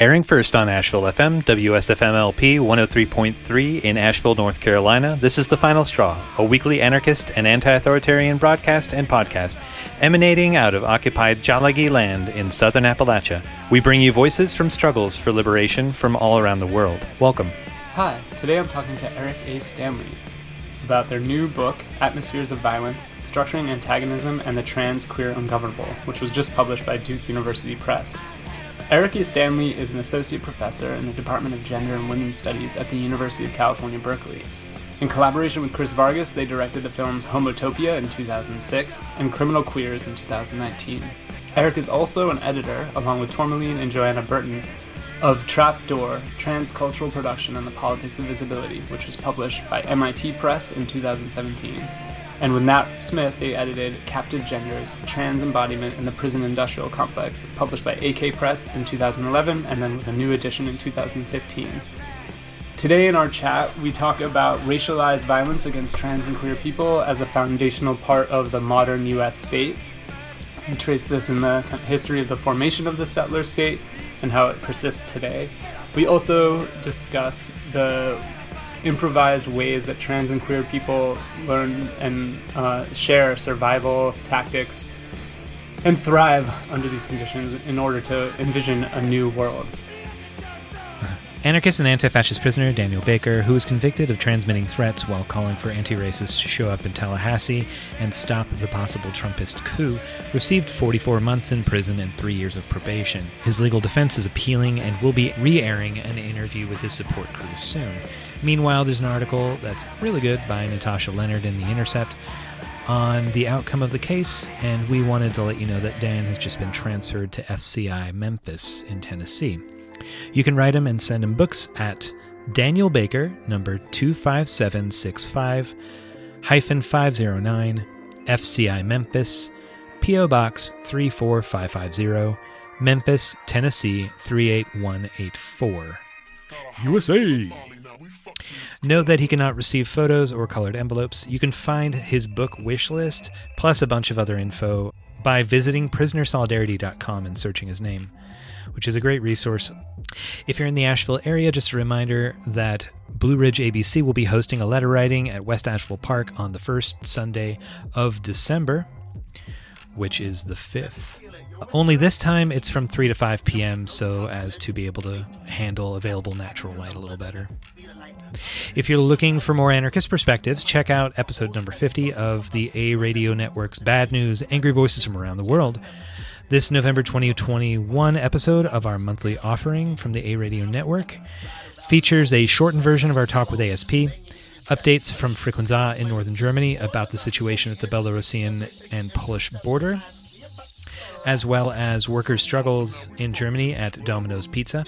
Airing first on Asheville FM, WSFM-LP 103.3 in Asheville, North Carolina, this is The Final Straw, a weekly anarchist and anti-authoritarian broadcast and podcast emanating out of occupied Tsalagi land in southern Appalachia. We bring you voices from struggles for liberation from all around the world. Welcome. Hi, today I'm talking to Eric A Stanley about their new book, Atmospheres of Violence, Structuring Antagonism and the Trans Queer Ungovernable, which was just published by Duke University Press. Eric A Stanley is an associate professor in the Department of Gender and Women's Studies at the University of California, Berkeley. In collaboration with Chris Vargas, they directed the films Homotopia in 2006 and Criminal Queers in 2019. Eric is also an editor, along with Tourmaline and Johanna Burton, of Trapdoor, Transcultural Production and the Politics of Visibility, which was published by MIT Press in 2017. And with Nat Smith, they edited Captive Genders, Trans Embodiment in the Prison Industrial Complex, published by AK Press in 2011, and then with a new edition in 2015. Today in our chat, we talk about racialized violence against trans and queer people as a foundational part of the modern U.S. state. We trace this in the history of the formation of the settler state and how it persists today. We also discuss the improvised ways that trans and queer people learn and share survival tactics and thrive under these conditions in order to envision a new world. Anarchist and anti-fascist prisoner Daniel Baker, who was convicted of transmitting threats while calling for anti-racists to show up in Tallahassee and stop the possible Trumpist coup, received 44 months in prison and 3 years of probation. His legal defense is appealing and will be re-airing an interview with his support crew soon. Meanwhile, there's an article that's really good by Natasha Leonard in The Intercept on the outcome of the case, and we wanted to let you know that Dan has just been transferred to FCI Memphis in Tennessee. You can write him and send him books at Daniel Baker, number 25765, -509, FCI Memphis, P.O. Box 34550, Memphis, Tennessee 38184. USA! Note that he cannot receive photos or colored envelopes. You can find his book wish list, plus a bunch of other info, by visiting prisonersolidarity.com and searching his name, which is a great resource. If you're in the Asheville area, just a reminder that Blue Ridge ABC will be hosting a letter writing at West Asheville Park on the first Sunday of December, which is the 5th. Only this time it's from 3 to 5 p.m. so as to be able to handle available natural light a little better. If you're looking for more anarchist perspectives, check out episode number 50 of the A Radio Network's Bad News, Angry Voices from Around the World. This November 2021 episode of our monthly offering from the A Radio Network features a shortened version of our talk with ASP, updates from Frequenza in northern Germany about the situation at the Belarusian and Polish border, as well as workers' struggles in Germany at Domino's Pizza.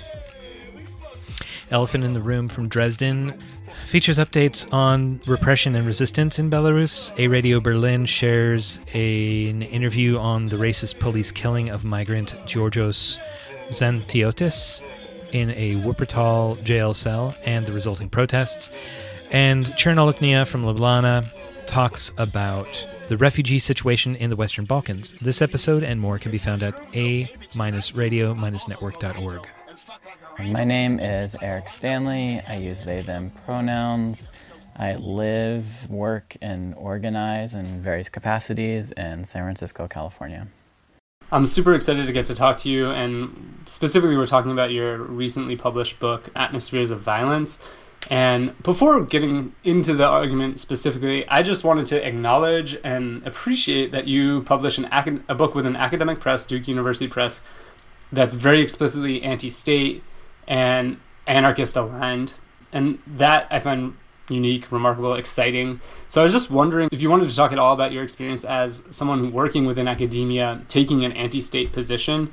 Elephant in the Room from Dresden features updates on repression and resistance in Belarus. A Radio Berlin shares an interview on the racist police killing of migrant Georgios Xantiotis in a Wuppertal jail cell and the resulting protests. And Chernoloknia from Ljubljana talks about the refugee situation in the Western Balkans. This episode and more can be found at a-radio-network.org. My name is Eric Stanley. I use they, them pronouns. I live, work, and organize in various capacities in San Francisco, California. I'm super excited to get to talk to you, and specifically we're talking about your recently published book, Atmospheres of Violence. And before getting into the argument specifically, I just wanted to acknowledge and appreciate that you publish a book with an academic press, Duke University Press, that's very explicitly anti-state and anarchist aligned. And that I find unique, remarkable, exciting. So I was just wondering if you wanted to talk at all about your experience as someone working within academia, taking an anti-state position,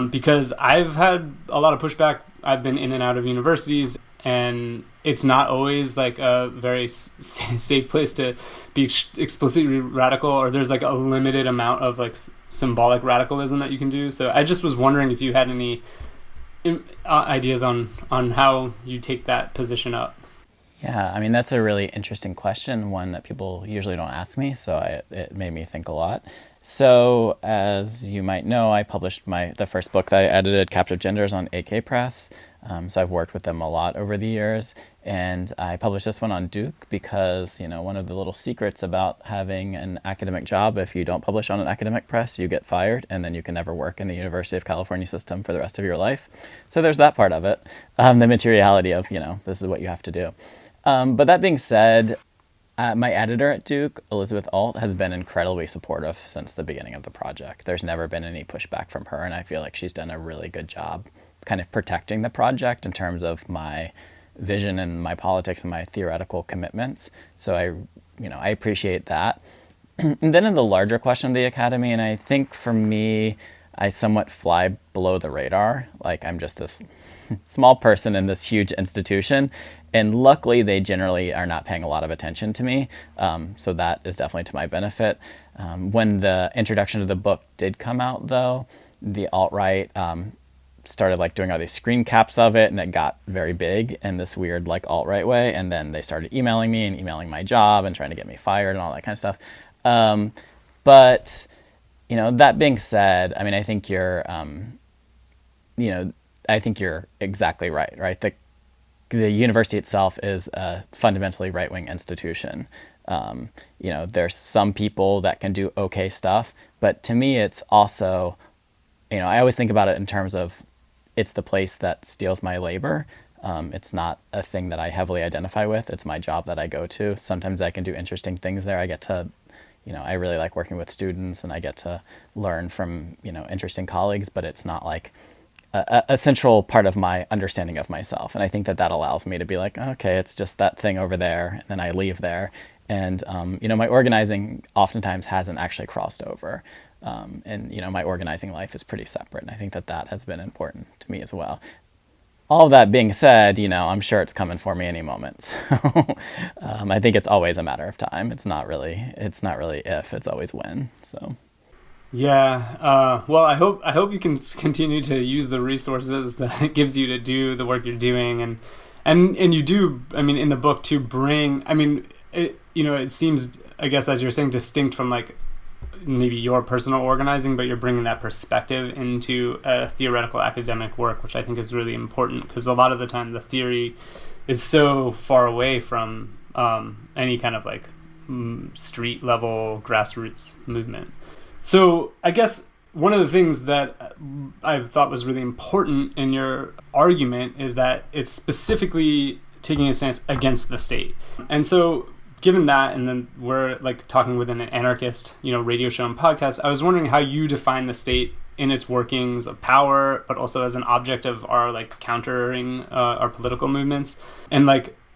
because I've had a lot of pushback. I've been in and out of universities, and it's not always like a very safe place to be explicitly radical, or there's like a limited amount of like symbolic radicalism that you can do. So I just was wondering if you had any ideas on how you take that position up. Yeah, I mean, that's a really interesting question, one that people usually don't ask me, so it made me think a lot. So, as you might know, I published the first book that I edited, Captive Genders, on AK Press. So I've worked with them a lot over the years. And I published this one on Duke because, one of the little secrets about having an academic job, if you don't publish on an academic press, you get fired, and then you can never work in the University of California system for the rest of your life. So there's that part of it, the materiality of, this is what you have to do. But that being said, my editor at Duke, Elizabeth Alt, has been incredibly supportive since the beginning of the project. There's never been any pushback from her, and I feel like she's done a really good job kind of protecting the project in terms of my vision and my politics and my theoretical commitments. So I appreciate that. And then in the larger question of the Academy, and I think for me, I somewhat fly below the radar. Like, I'm just this small person in this huge institution, and luckily they generally are not paying a lot of attention to me. So that is definitely to my benefit. When the introduction to the book did come out, though, the alt-right started doing all these screen caps of it, and it got very big in this weird alt-right way. And then they started emailing me and emailing my job and trying to get me fired and all that kind of stuff. But that being said, I mean, I think you're exactly right? The university itself is a fundamentally right-wing institution. There's some people that can do okay stuff, but to me, it's also, I always think about it in terms of it's the place that steals my labor. It's not a thing that I heavily identify with. It's my job that I go to. Sometimes I can do interesting things there. I get to, I really like working with students, and I get to learn from, interesting colleagues, but it's not like a central part of my understanding of myself. And I think that allows me to be like, okay, it's just that thing over there, and then I leave there. And, my organizing oftentimes hasn't actually crossed over. And my organizing life is pretty separate. And I think that has been important to me as well. All of that being said, I'm sure it's coming for me any moment. So I think it's always a matter of time. It's not really if, it's always when. So. Yeah. Well, I hope you can continue to use the resources that it gives you to do the work you're doing, and you do. I mean, in the book to bring. I mean, it seems, I guess, as you're saying, distinct from maybe your personal organizing, but you're bringing that perspective into a theoretical academic work, which I think is really important, because a lot of the time the theory is so far away from any kind of street level grassroots movement. So I guess one of the things that I thought was really important in your argument is that it's specifically taking a stance against the state. And so given that, and then we're talking within an anarchist, radio show and podcast, I was wondering how you define the state in its workings of power, but also as an object of our countering our political movements. And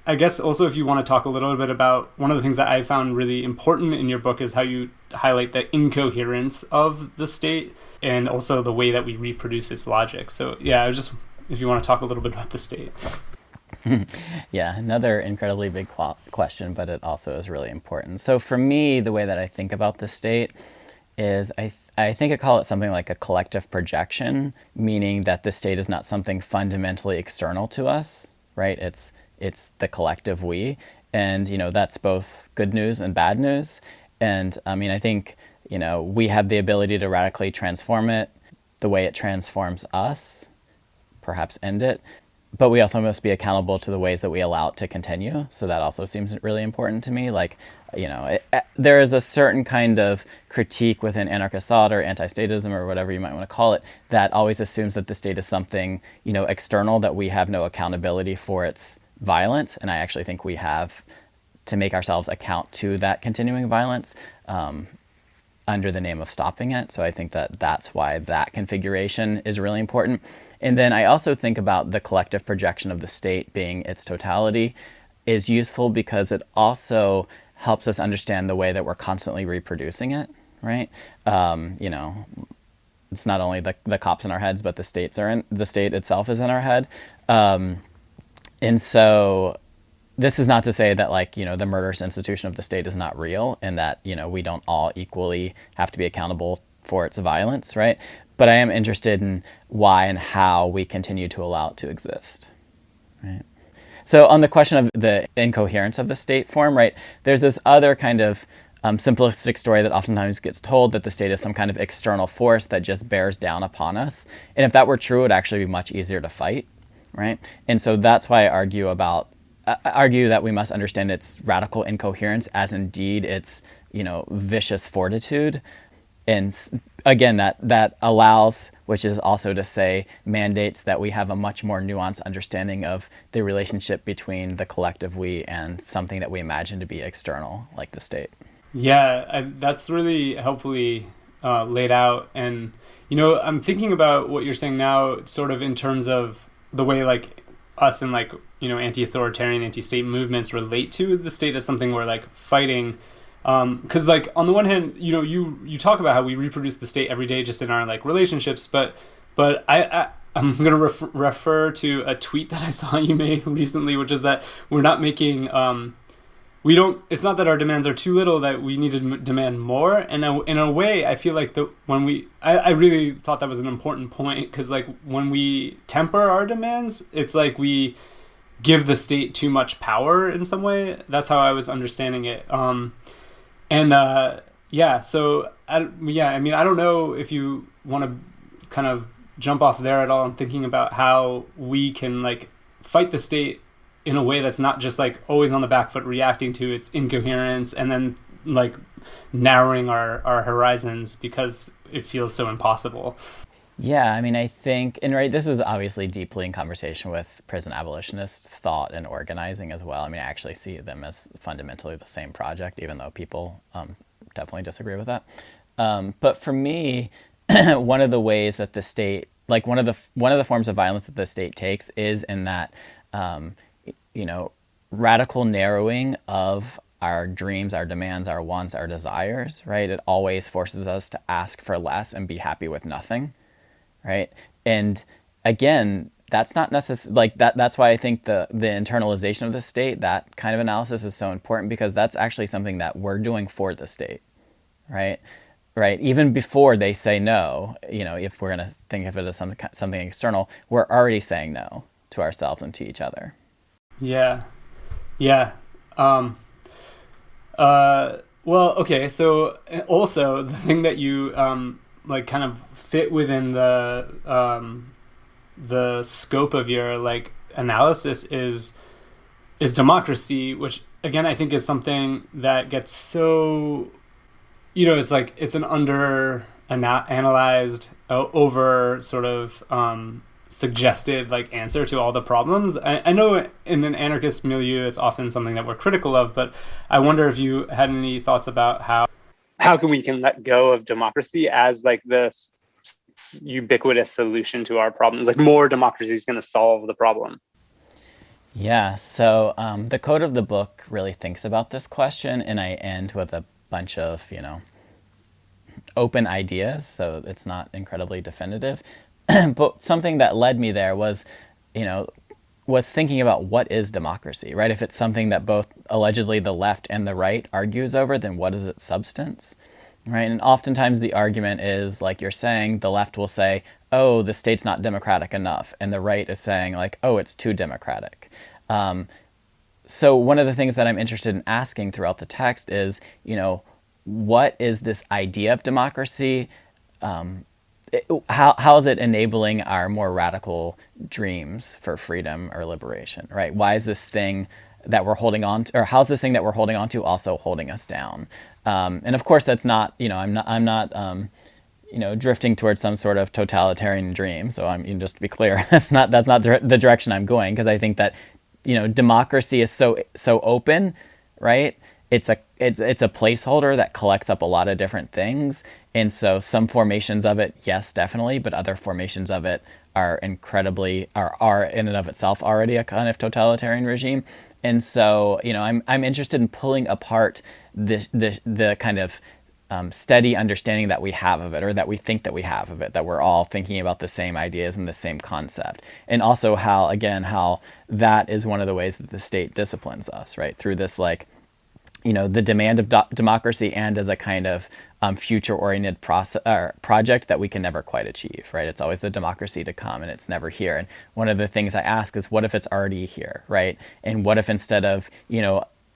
I guess also if you want to talk a little bit about one of the things that I found really important in your book is how you highlight the incoherence of the state and also the way that we reproduce its logic. So yeah, if you want to talk a little bit about the state. Yeah, another incredibly big question, but it also is really important. So for me, the way that I think about the state is I think I call it something like a collective projection, meaning that the state is not something fundamentally external to us, right? It's the collective we, and that's both good news and bad news. And I mean, I think we have the ability to radically transform it the way it transforms us, perhaps end it. But we also must be accountable to the ways that we allow it to continue. So that also seems really important to me. There is a certain kind of critique within anarchist thought or anti-statism or whatever you might want to call it that always assumes that the state is something, external, that we have no accountability for its violence. And I actually think we have to make ourselves account to that continuing violence under the name of stopping it. So I think that's why that configuration is really important. And then I also think about the collective projection of the state being its totality is useful because it also helps us understand the way that we're constantly reproducing it, right? It's not only the cops in our heads, but the state itself is in our head. And so this is not to say that the murderous institution of the state is not real and that, we don't all equally have to be accountable for its violence, right? But I am interested in why and how we continue to allow it to exist, right? So on the question of the incoherence of the state form, right, there's this other kind of simplistic story that oftentimes gets told, that the state is some kind of external force that just bears down upon us. And if that were true, it would actually be much easier to fight, right? And so that's why I argue that we must understand its radical incoherence as indeed its, vicious fortitude. And again, that allows, which is also to say, mandates that we have a much more nuanced understanding of the relationship between the collective we and something that we imagine to be external, like the state. Yeah, that's really helpfully laid out. And, I'm thinking about what you're saying now sort of in terms of the way like us and like, anti-authoritarian, anti-state movements relate to the state as something we're like fighting. Because like on the one hand, you talk about how we reproduce the state every day just in our like relationships, but I'm going to refer to a tweet that I saw you made recently, which is that we're not making it's not that our demands are too little, that we need to demand more. And in a way, I feel like I really thought that was an important point, because like when we temper our demands, it's like we give the state too much power in some way. That's how I was understanding it. So I don't know if you want to kind of jump off there at all. I'm thinking about how we can like fight the state in a way that's not just like always on the back foot reacting to its incoherence and then like narrowing our horizons because it feels so impossible. Yeah, I mean, I think, and right, this is obviously deeply in conversation with prison abolitionist thought and organizing as well. I mean, I actually see them as fundamentally the same project, even though people definitely disagree with that. But for me, one of the ways that the state, like one of the forms of violence that the state takes is in that, radical narrowing of our dreams, our demands, our wants, our desires, right? It always forces us to ask for less and be happy with nothing, right? And again, that's not necessarily like that. That's why I think the internalization of the state, that kind of analysis is so important, because that's actually something that we're doing for the state, right? Right. Even before they say no, if we're going to think of it as something external, we're already saying no to ourselves and to each other. Yeah. Well, okay. So also the thing that you like kind of fit within the scope of your like analysis is democracy, which again I think is something that gets so, it's like it's an analyzed, over sort of suggested like answer to all the problems. I know in an anarchist milieu it's often something that we're critical of, but I wonder if you had any thoughts about how can we let go of democracy as like this ubiquitous solution to our problems. Like more democracy is going to solve the problem. Yeah, so the code of the book really thinks about this question, and I end with a bunch of open ideas, so it's not incredibly definitive. But something that led me there was thinking about what is democracy, right? If it's something that both allegedly the left and the right argues over, then what is its substance, right? And oftentimes the argument is, like you're saying, the left will say, oh, the state's not democratic enough. And the right is saying like, oh, it's too democratic. So one of the things that I'm interested in asking throughout the text is, what is this idea of democracy? How is it enabling our more radical dreams for freedom or liberation, right? Why is this thing that we're holding on to, or how's this thing that we're holding on to also holding us down? And of course, that's not, I'm not drifting towards some sort of totalitarian dream. So just to be clear, that's not the direction I'm going, because I think that, democracy is so open, right? It's a placeholder that collects up a lot of different things. And so some formations of it, yes, definitely, but other formations of it are in and of itself already a kind of totalitarian regime. And so, I'm interested in pulling apart the kind of steady understanding that we have of it, or that we think that we have of it, that we're all thinking about the same ideas and the same concept. And also how that is one of the ways that the state disciplines us, right? Through this the demand of democracy, and as a kind of future-oriented project that we can never quite achieve, right? It's always the democracy to come, and it's never here. And one of the things I ask is, what if it's already here, right? And what if instead of,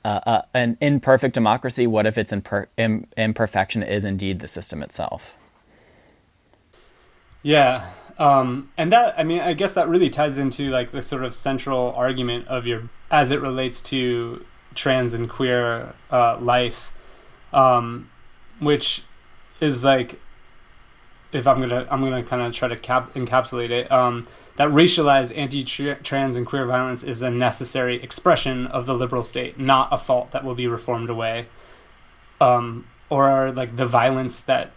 an imperfect democracy? What if its imperfection is indeed the system itself? Yeah. And that, I mean, I guess that really ties into like the sort of central argument of your, as it relates to trans and queer life, which is like, if I'm gonna kind of try to encapsulate it, that racialized anti-trans and queer violence is a necessary expression of the liberal state, not a fault that will be reformed away, or like the violence that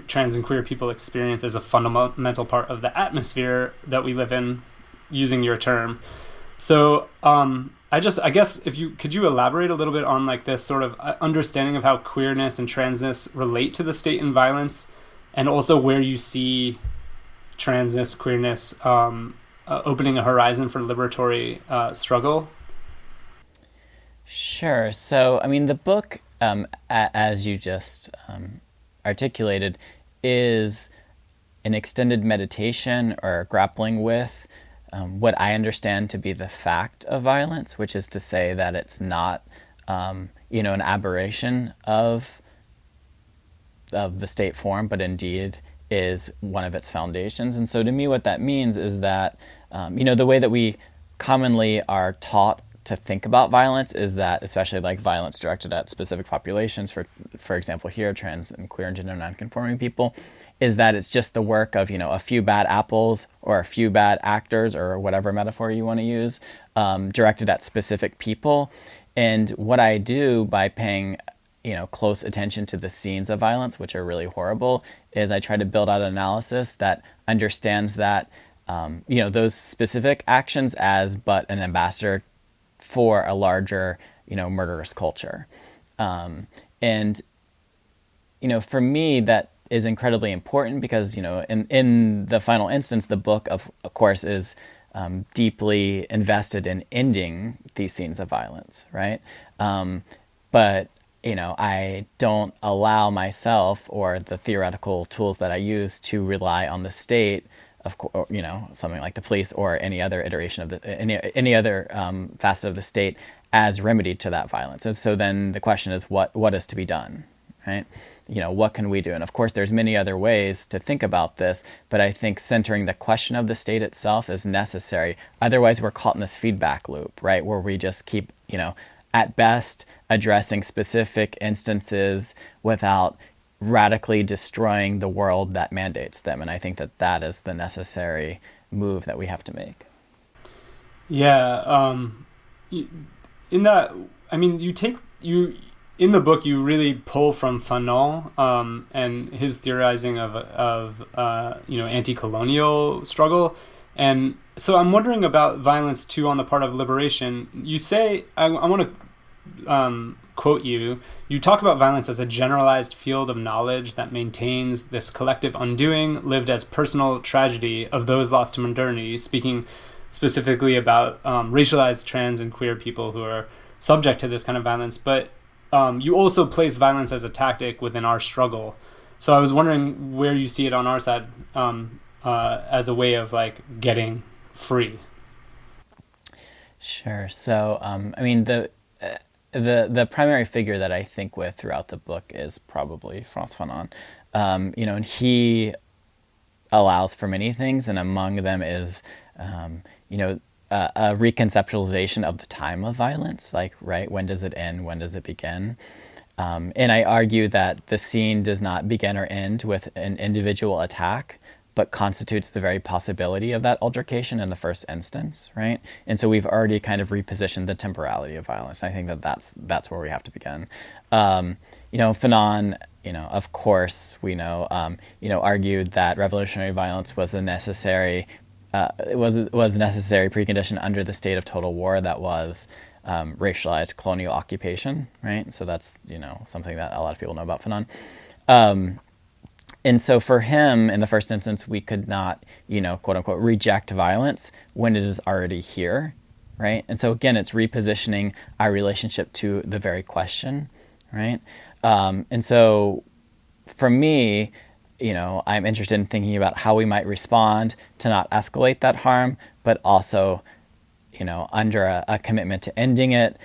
trans and queer people experience as a fundamental part of the atmosphere that we live in, using your term. So I guess could you elaborate a little bit on like this sort of understanding of how queerness and transness relate to the state and violence, and also where you see transness, queerness opening a horizon for liberatory struggle? Sure. So, I mean, the book, as you just articulated, is an extended meditation or grappling with what I understand to be the fact of violence, which is to say that it's not, an aberration of the state form, but indeed is one of its foundations. And so to me, what that means is that, the way that we commonly are taught to think about violence is that, especially like violence directed at specific populations, for example here, trans and queer and gender nonconforming people, is that it's just the work of, a few bad apples or a few bad actors or whatever metaphor you want to use, directed at specific people. And what I do by paying close attention to the scenes of violence, which are really horrible, is I try to build out an analysis that understands that, those specific actions as but an ambassador for a larger, murderous culture. And for me, that is incredibly important because, in the final instance, the book, of course, is deeply invested in ending these scenes of violence, right? But I don't allow myself or the theoretical tools that I use to rely on the state, of course, something like the police or any other iteration of any other facet of the state as remedy to that violence. And so then the question is, what is to be done, right? What can we do? And of course, there's many other ways to think about this, but I think centering the question of the state itself is necessary. Otherwise, we're caught in this feedback loop, right, where we just keep, at best, addressing specific instances without radically destroying the world that mandates them. And I think that is the necessary move that we have to make. Yeah. In that, I mean, in the book, you really pull from Fanon and his theorizing of anti-colonial struggle. And so I'm wondering about violence, too, on the part of liberation. You say, I want to quote you, you talk about violence as a generalized field of knowledge that maintains this collective undoing lived as personal tragedy of those lost to modernity, speaking specifically about racialized trans and queer people who are subject to this kind of violence. But you also place violence as a tactic within our struggle. So I was wondering where you see it on our side as a way of like getting free. Sure. So, I mean, the primary figure that I think with throughout the book is probably Frantz Fanon. And he allows for many things, and among them is, a reconceptualization of the time of violence, like, right, when does it end, when does it begin? And I argue that the scene does not begin or end with an individual attack, but constitutes the very possibility of that altercation in the first instance, right? And so we've already kind of repositioned the temporality of violence. I think that's where we have to begin. Fanon, of course, we know, argued that revolutionary violence was a necessary necessary precondition under the state of total war that was racialized colonial occupation, right? So that's, something that a lot of people know about Fanon. And so for him, in the first instance, we could not, quote unquote, reject violence when it is already here, right? And so again, it's repositioning our relationship to the very question, right? And so for me, I'm interested in thinking about how we might respond to not escalate that harm, but also, under a commitment to ending it,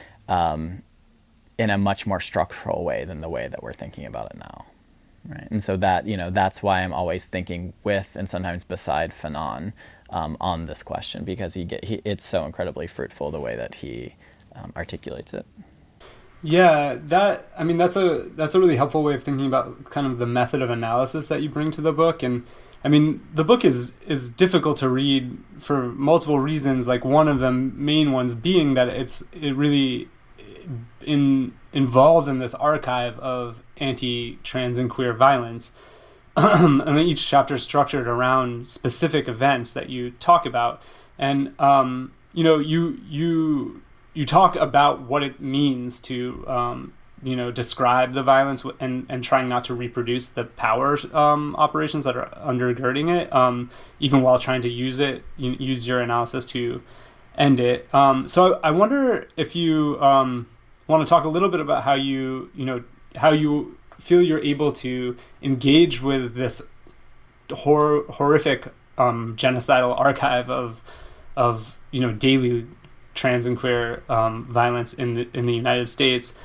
in a much more structural way than the way that we're thinking about it now, right? And so that, that's why I'm always thinking with and sometimes beside Fanon on this question, because it's so incredibly fruitful the way that he articulates it. Yeah, that's a really helpful way of thinking about kind of the method of analysis that you bring to the book. And I mean, the book is difficult to read for multiple reasons. Like one of the main ones being that it really involved in this archive of anti-trans and queer violence. And then each chapter is structured around specific events that you talk about. And, you talk about what it means to, describe the violence and trying not to reproduce the power operations that are undergirding it, even while trying to use your analysis to end it. So I wonder if you want to talk a little bit about how you feel you're able to engage with this horrific genocidal archive of daily trans and queer violence in the United States,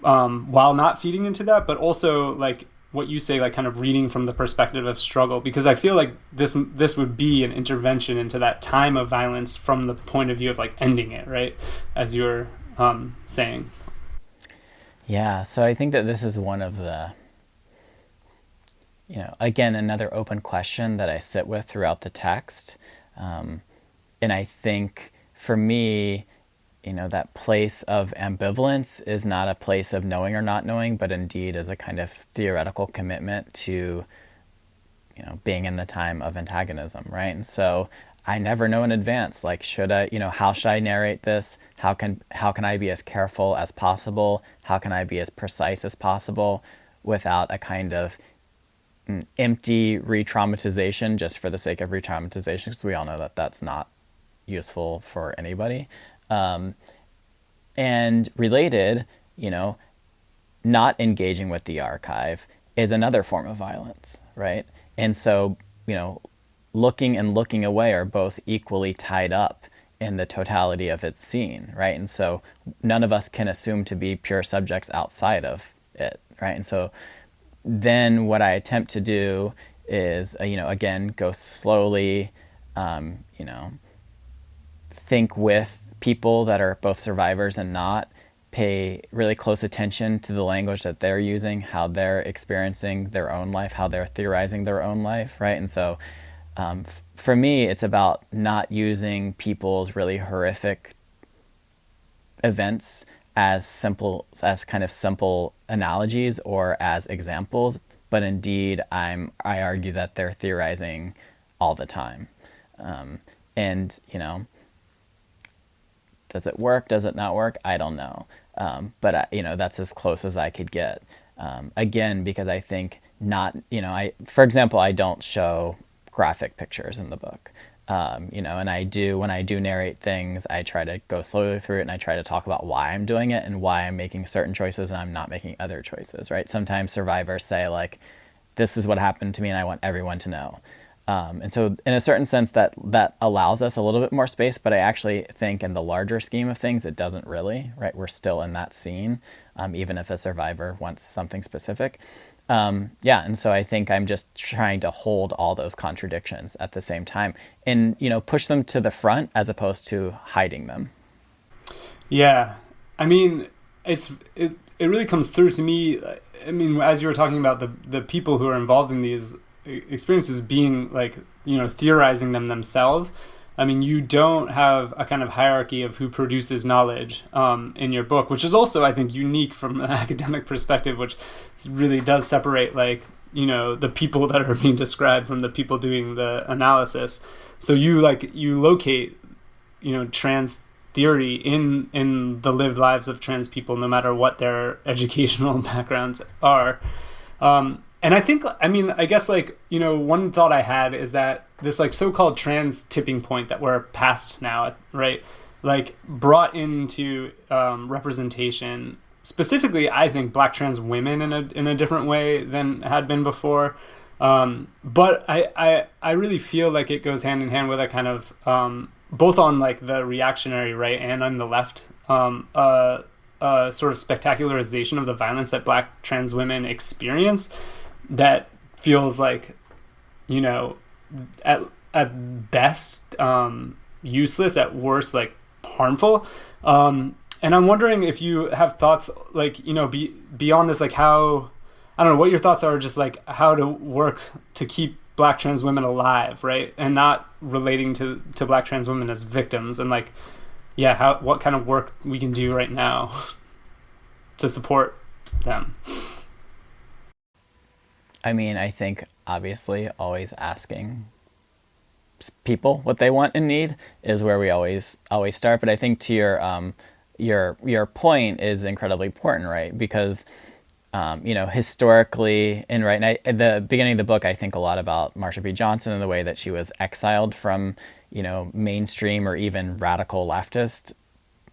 while not feeding into that, but also like what you say, like kind of reading from the perspective of struggle, because I feel like this would be an intervention into that time of violence from the point of view of like ending it, right? As you're saying. Yeah, so I think that this is one of the, again, another open question that I sit with throughout the text. And I think for me, that place of ambivalence is not a place of knowing or not knowing, but indeed is a kind of theoretical commitment to, being in the time of antagonism, right? And so I never know in advance, like, should I, how should I narrate this? How can I be as careful as possible? How can I be as precise as possible without a kind of empty re-traumatization just for the sake of re-traumatization? Because we all know that that's not useful for anybody. And related, not engaging with the archive is another form of violence, right? And so, looking and looking away are both equally tied up in the totality of its scene, right? And so none of us can assume to be pure subjects outside of it, right? And so then what I attempt to do is, again, go slowly, think with people that are both survivors and not, pay really close attention to the language that they're using, how they're experiencing their own life, how they're theorizing their own life, right? And so for me, it's about not using people's really horrific events as kind of simple analogies or as examples, but indeed I argue that they're theorizing all the time. And, does it work? Does it not work? I don't know. But that's as close as I could get. Again, because I think for example, I don't show graphic pictures in the book. And when I do narrate things, I try to go slowly through it and I try to talk about why I'm doing it and why I'm making certain choices and I'm not making other choices, right? Sometimes survivors say like, this is what happened to me and I want everyone to know. And so in a certain sense that allows us a little bit more space, but I actually think in the larger scheme of things, it doesn't really, right? We're still in that scene, even if a survivor wants something specific. And so I think I'm just trying to hold all those contradictions at the same time and, push them to the front as opposed to hiding them. Yeah. I mean, it really comes through to me. I mean, as you were talking about the people who are involved in these experiences being like, theorizing them themselves. I mean, you don't have a kind of hierarchy of who produces knowledge in your book, which is also, I think, unique from an academic perspective, which really does separate like, the people that are being described from the people doing the analysis. So you locate, trans theory in the lived lives of trans people, no matter what their educational backgrounds are. And I think, I guess one thought I had is that this like so-called trans tipping point that we're past now, right? Like brought into representation, specifically, I think Black trans women in a different way than had been before. But I really feel like it goes hand in hand with a kind of both on like the reactionary right and on the left, a sort of spectacularization of the violence that Black trans women experience that feels like, you know, at best useless, at worst like harmful. And I'm wondering if you have thoughts like, you know, beyond this, like how, I don't know, what your thoughts are just like how to work to keep Black trans women alive, right? And not relating to Black trans women as victims, and like, yeah, what kind of work we can do right now to support them. I mean, I think obviously always asking people what they want and need is where we always start. But I think to your point is incredibly important, right? Because you know, historically, and right now, at the beginning of the book, I think a lot about Marsha P. Johnson and the way that she was exiled from, you know, mainstream or even radical leftist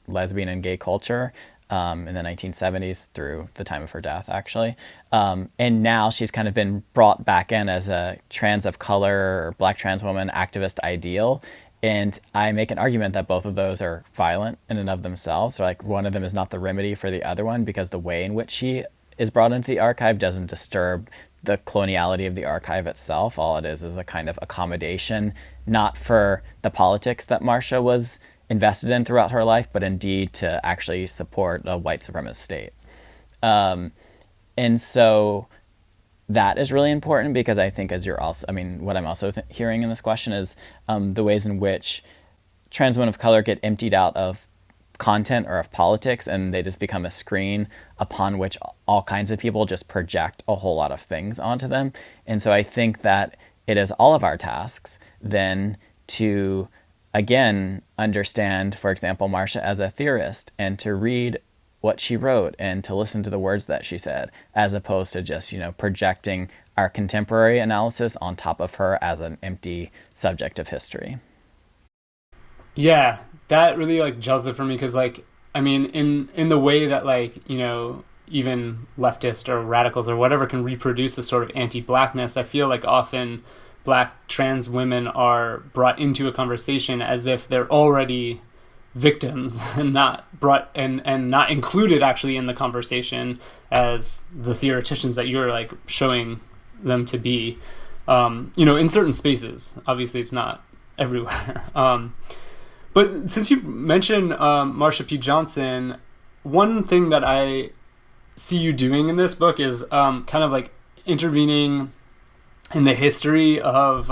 lesbian and gay culture in the 1970s through the time of her death, actually. And now she's kind of been brought back in as a trans of color or Black trans woman activist ideal. And I make an argument that both of those are violent in and of themselves. So like one of them is not the remedy for the other one, because the way in which she is brought into the archive doesn't disturb the coloniality of the archive itself. All it is a kind of accommodation, not for the politics that Marsha was invested in throughout her life, but indeed to actually support a white supremacist state. And so that is really important, because I think as you're also, I mean, what I'm also hearing in this question is the ways in which trans women of color get emptied out of content or of politics, and they just become a screen upon which all kinds of people just project a whole lot of things onto them. And so I think that it is all of our tasks then to, again, understand, for example, Marsha as a theorist, and to read what she wrote and to listen to the words that she said, as opposed to just, you know, projecting our contemporary analysis on top of her as an empty subject of history. Yeah, that really like gels it for me, because like, I mean, in the way that like, you know, even leftists or radicals or whatever can reproduce a sort of anti-Blackness, I feel like often Black trans women are brought into a conversation as if they're already victims and not brought and not included actually in the conversation as the theoreticians that you're like showing them to be, you know, in certain spaces. Obviously it's not everywhere. But since you mentioned Marsha P. Johnson, one thing that I see you doing in this book is kind of like intervening in the history of,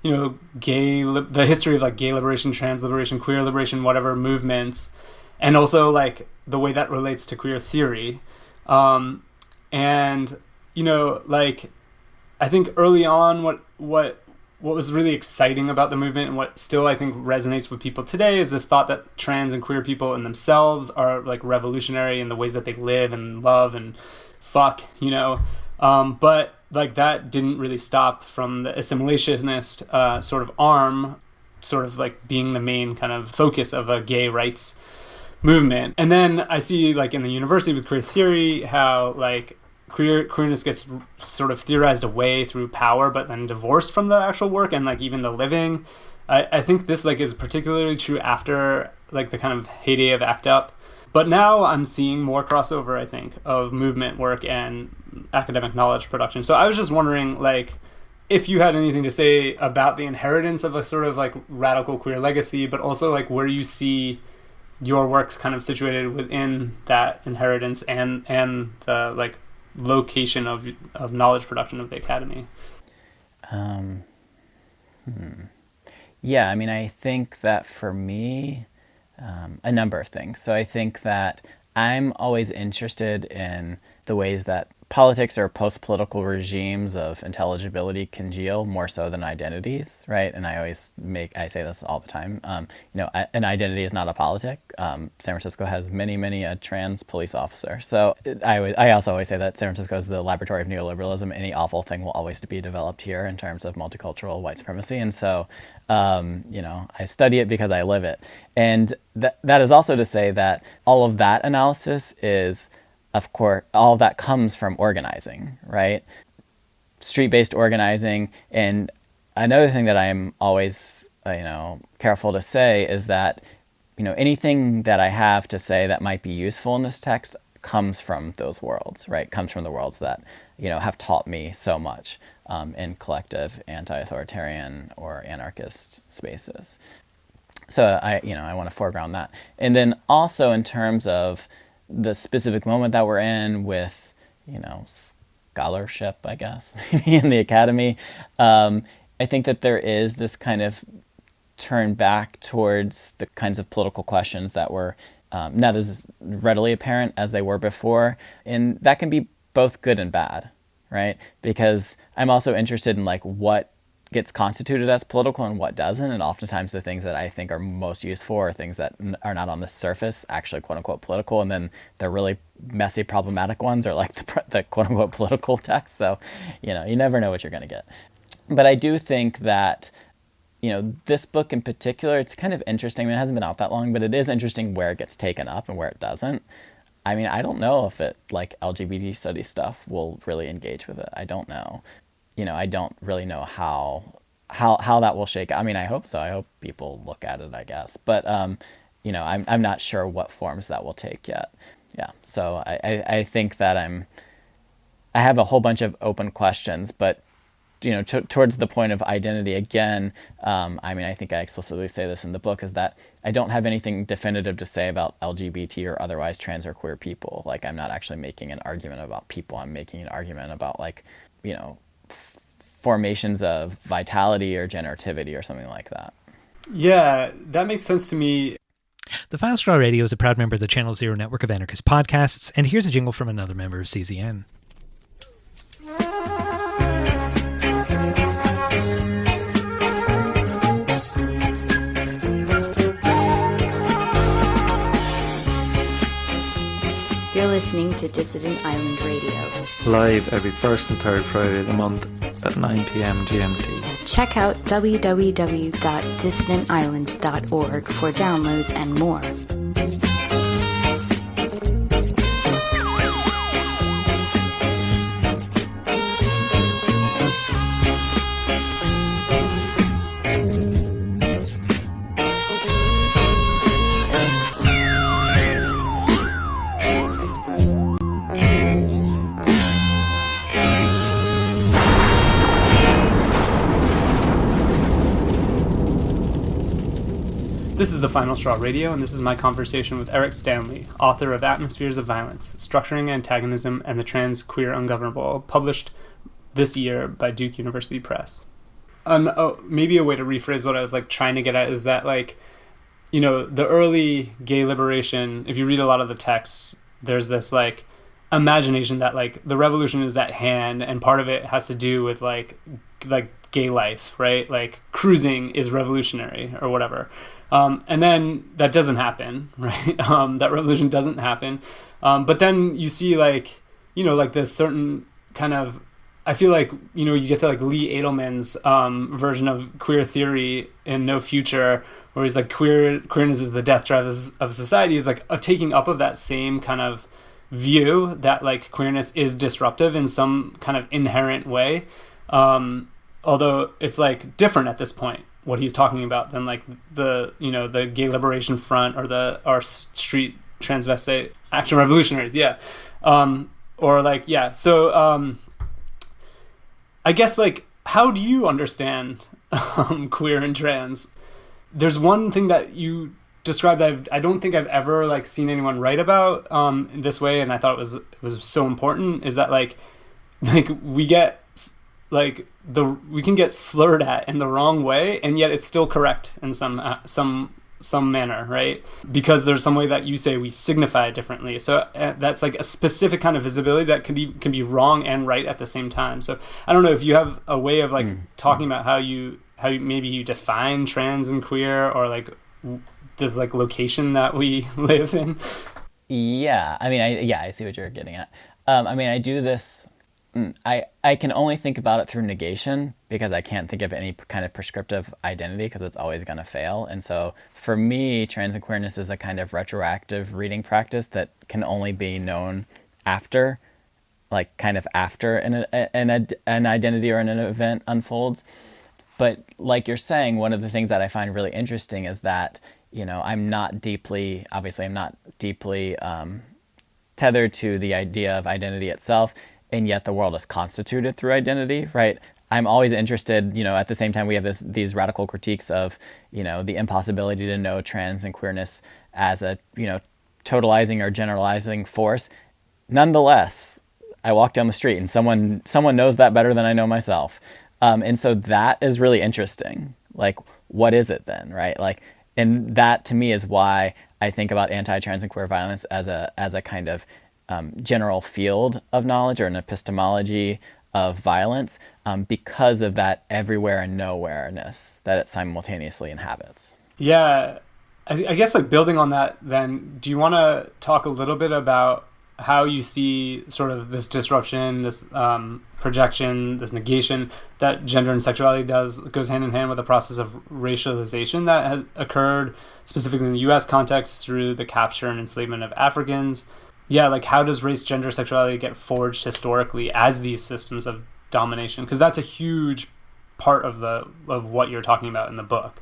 you know, the history of like gay liberation, trans liberation, queer liberation, whatever movements, and also like the way that relates to queer theory. And, you know, like, I think early on what was really exciting about the movement, and what still I think resonates with people today, is this thought that trans and queer people in themselves are like revolutionary in the ways that they live and love and fuck, you know. But like that didn't really stop from the assimilationist sort of arm, sort of like being the main kind of focus of a gay rights movement. And then I see like in the university with queer theory how like queerness gets sort of theorized away through power, but then divorced from the actual work and like even the living. I think this like is particularly true after like the kind of heyday of ACT UP. But now I'm seeing more crossover, I think, of movement work and academic knowledge production. So I was just wondering, like, if you had anything to say about the inheritance of a sort of like radical queer legacy, but also like where you see your works kind of situated within that inheritance and the like location of knowledge production of the academy. Yeah, I mean, I think that for me, a number of things. So I think that I'm always interested in the ways that politics or post-political regimes of intelligibility congeal more so than identities, right? And I say this all the time, you know, an identity is not a politic. San Francisco has many a trans police officer. So I also always say that San Francisco is the laboratory of neoliberalism. Any awful thing will always be developed here in terms of multicultural white supremacy. And so, you know, I study it because I live it. And that is also to say that all of that analysis is, of course, all of that comes from organizing, right? Street-based organizing. And another thing that I'm always, you know, careful to say is that, anything that I have to say that might be useful in this text comes from those worlds, right? Comes from the worlds that, have taught me so much in collective anti-authoritarian or anarchist spaces. So I want to foreground that. And then also in terms of the specific moment that we're in with, scholarship, I guess, in the academy, I think that there is this kind of turn back towards the kinds of political questions that were not as readily apparent as they were before. And that can be both good and bad, right? Because I'm also interested in what gets constituted as political and what doesn't. And oftentimes the things that I think are most useful are things that are not on the surface actually quote unquote political. And then the really messy, problematic ones are the quote unquote political text. So, you never know what you're going to get. But I do think that, this book in particular, it's kind of interesting. I mean, it hasn't been out that long, but it is interesting where it gets taken up and where it doesn't. I mean, I don't know if LGBT study stuff will really engage with it. I don't know. I don't really know how that will shake out. I mean, I hope so. I hope people look at it, I guess. But, I'm not sure what forms that will take yet. Yeah. So I think that I have a whole bunch of open questions, but towards the point of identity again, I think I explicitly say this in the book, is that I don't have anything definitive to say about LGBT or otherwise trans or queer people. I'm not actually making an argument about people. I'm making an argument about formations of vitality or generativity or something like that. Yeah, that makes sense to me. The Final Straw Radio is a proud member of the Channel Zero network of anarchist podcasts, and here's a jingle from another member of CZN. You're listening to Dissident Island Radio. Live every first and third Friday of the month at 9 p.m. GMT. Check out www.dissidentisland.org for downloads and more. This is the Final Straw Radio, and this is my conversation with Eric Stanley, author of Atmospheres of Violence, Structuring Antagonism and the Trans Queer Ungovernable, published this year by Duke University Press. Maybe a way to rephrase what I was trying to get at is that the early gay liberation, if you read a lot of the texts, there's this imagination that the revolution is at hand, and part of it has to do with gay life, right? Cruising is revolutionary or whatever. And then that doesn't happen, right? That revolution doesn't happen. But then you see this certain kind of, I feel you get to Lee Edelman's version of queer theory in No Future, where he's queerness is the death drive of society, is taking up of that same kind of view that queerness is disruptive in some kind of inherent way. Although it's different at this point, what he's talking about, than the Gay Liberation Front or our street transvestite action revolutionaries. Yeah. So I guess how do you understand queer and trans? There's one thing that you described that I don't think I've ever seen anyone write about in this way, and I thought it was so important, is that we get we can get slurred at in the wrong way, and yet it's still correct in some manner, right? Because there's some way that you say we signify it differently. So that's a specific kind of visibility that can be wrong and right at the same time. So I don't know if you have a way of talking about how maybe you define trans and queer, or the location that we live in. Yeah, I see what you're getting at. I do this. I can only think about it through negation, because I can't think of any kind of prescriptive identity, because it's always going to fail. And so for me, trans and queerness is a kind of retroactive reading practice that can only be known after, after an identity or an event unfolds. But like you're saying, one of the things that I find really interesting is that I'm not deeply tethered to the idea of identity itself, and yet the world is constituted through identity, right? I'm always interested, at the same time we have these radical critiques of, the impossibility to know trans and queerness as a, totalizing or generalizing force. Nonetheless, I walk down the street and someone knows that better than I know myself. And so that is really interesting. Like, what is it then, right? Like, and that to me is why I think about anti-trans and queer violence as a kind of general field of knowledge or an epistemology of violence, because of that everywhere and nowhere-ness that it simultaneously inhabits. Yeah, I guess like building on that then, do you want to talk a little bit about how you see sort of this disruption, this projection, this negation that gender and sexuality goes hand in hand with the process of racialization that has occurred specifically in the U.S. context through the capture and enslavement of Africans? Yeah, like how does race, gender, sexuality get forged historically as these systems of domination? Because that's a huge part of what you're talking about in the book.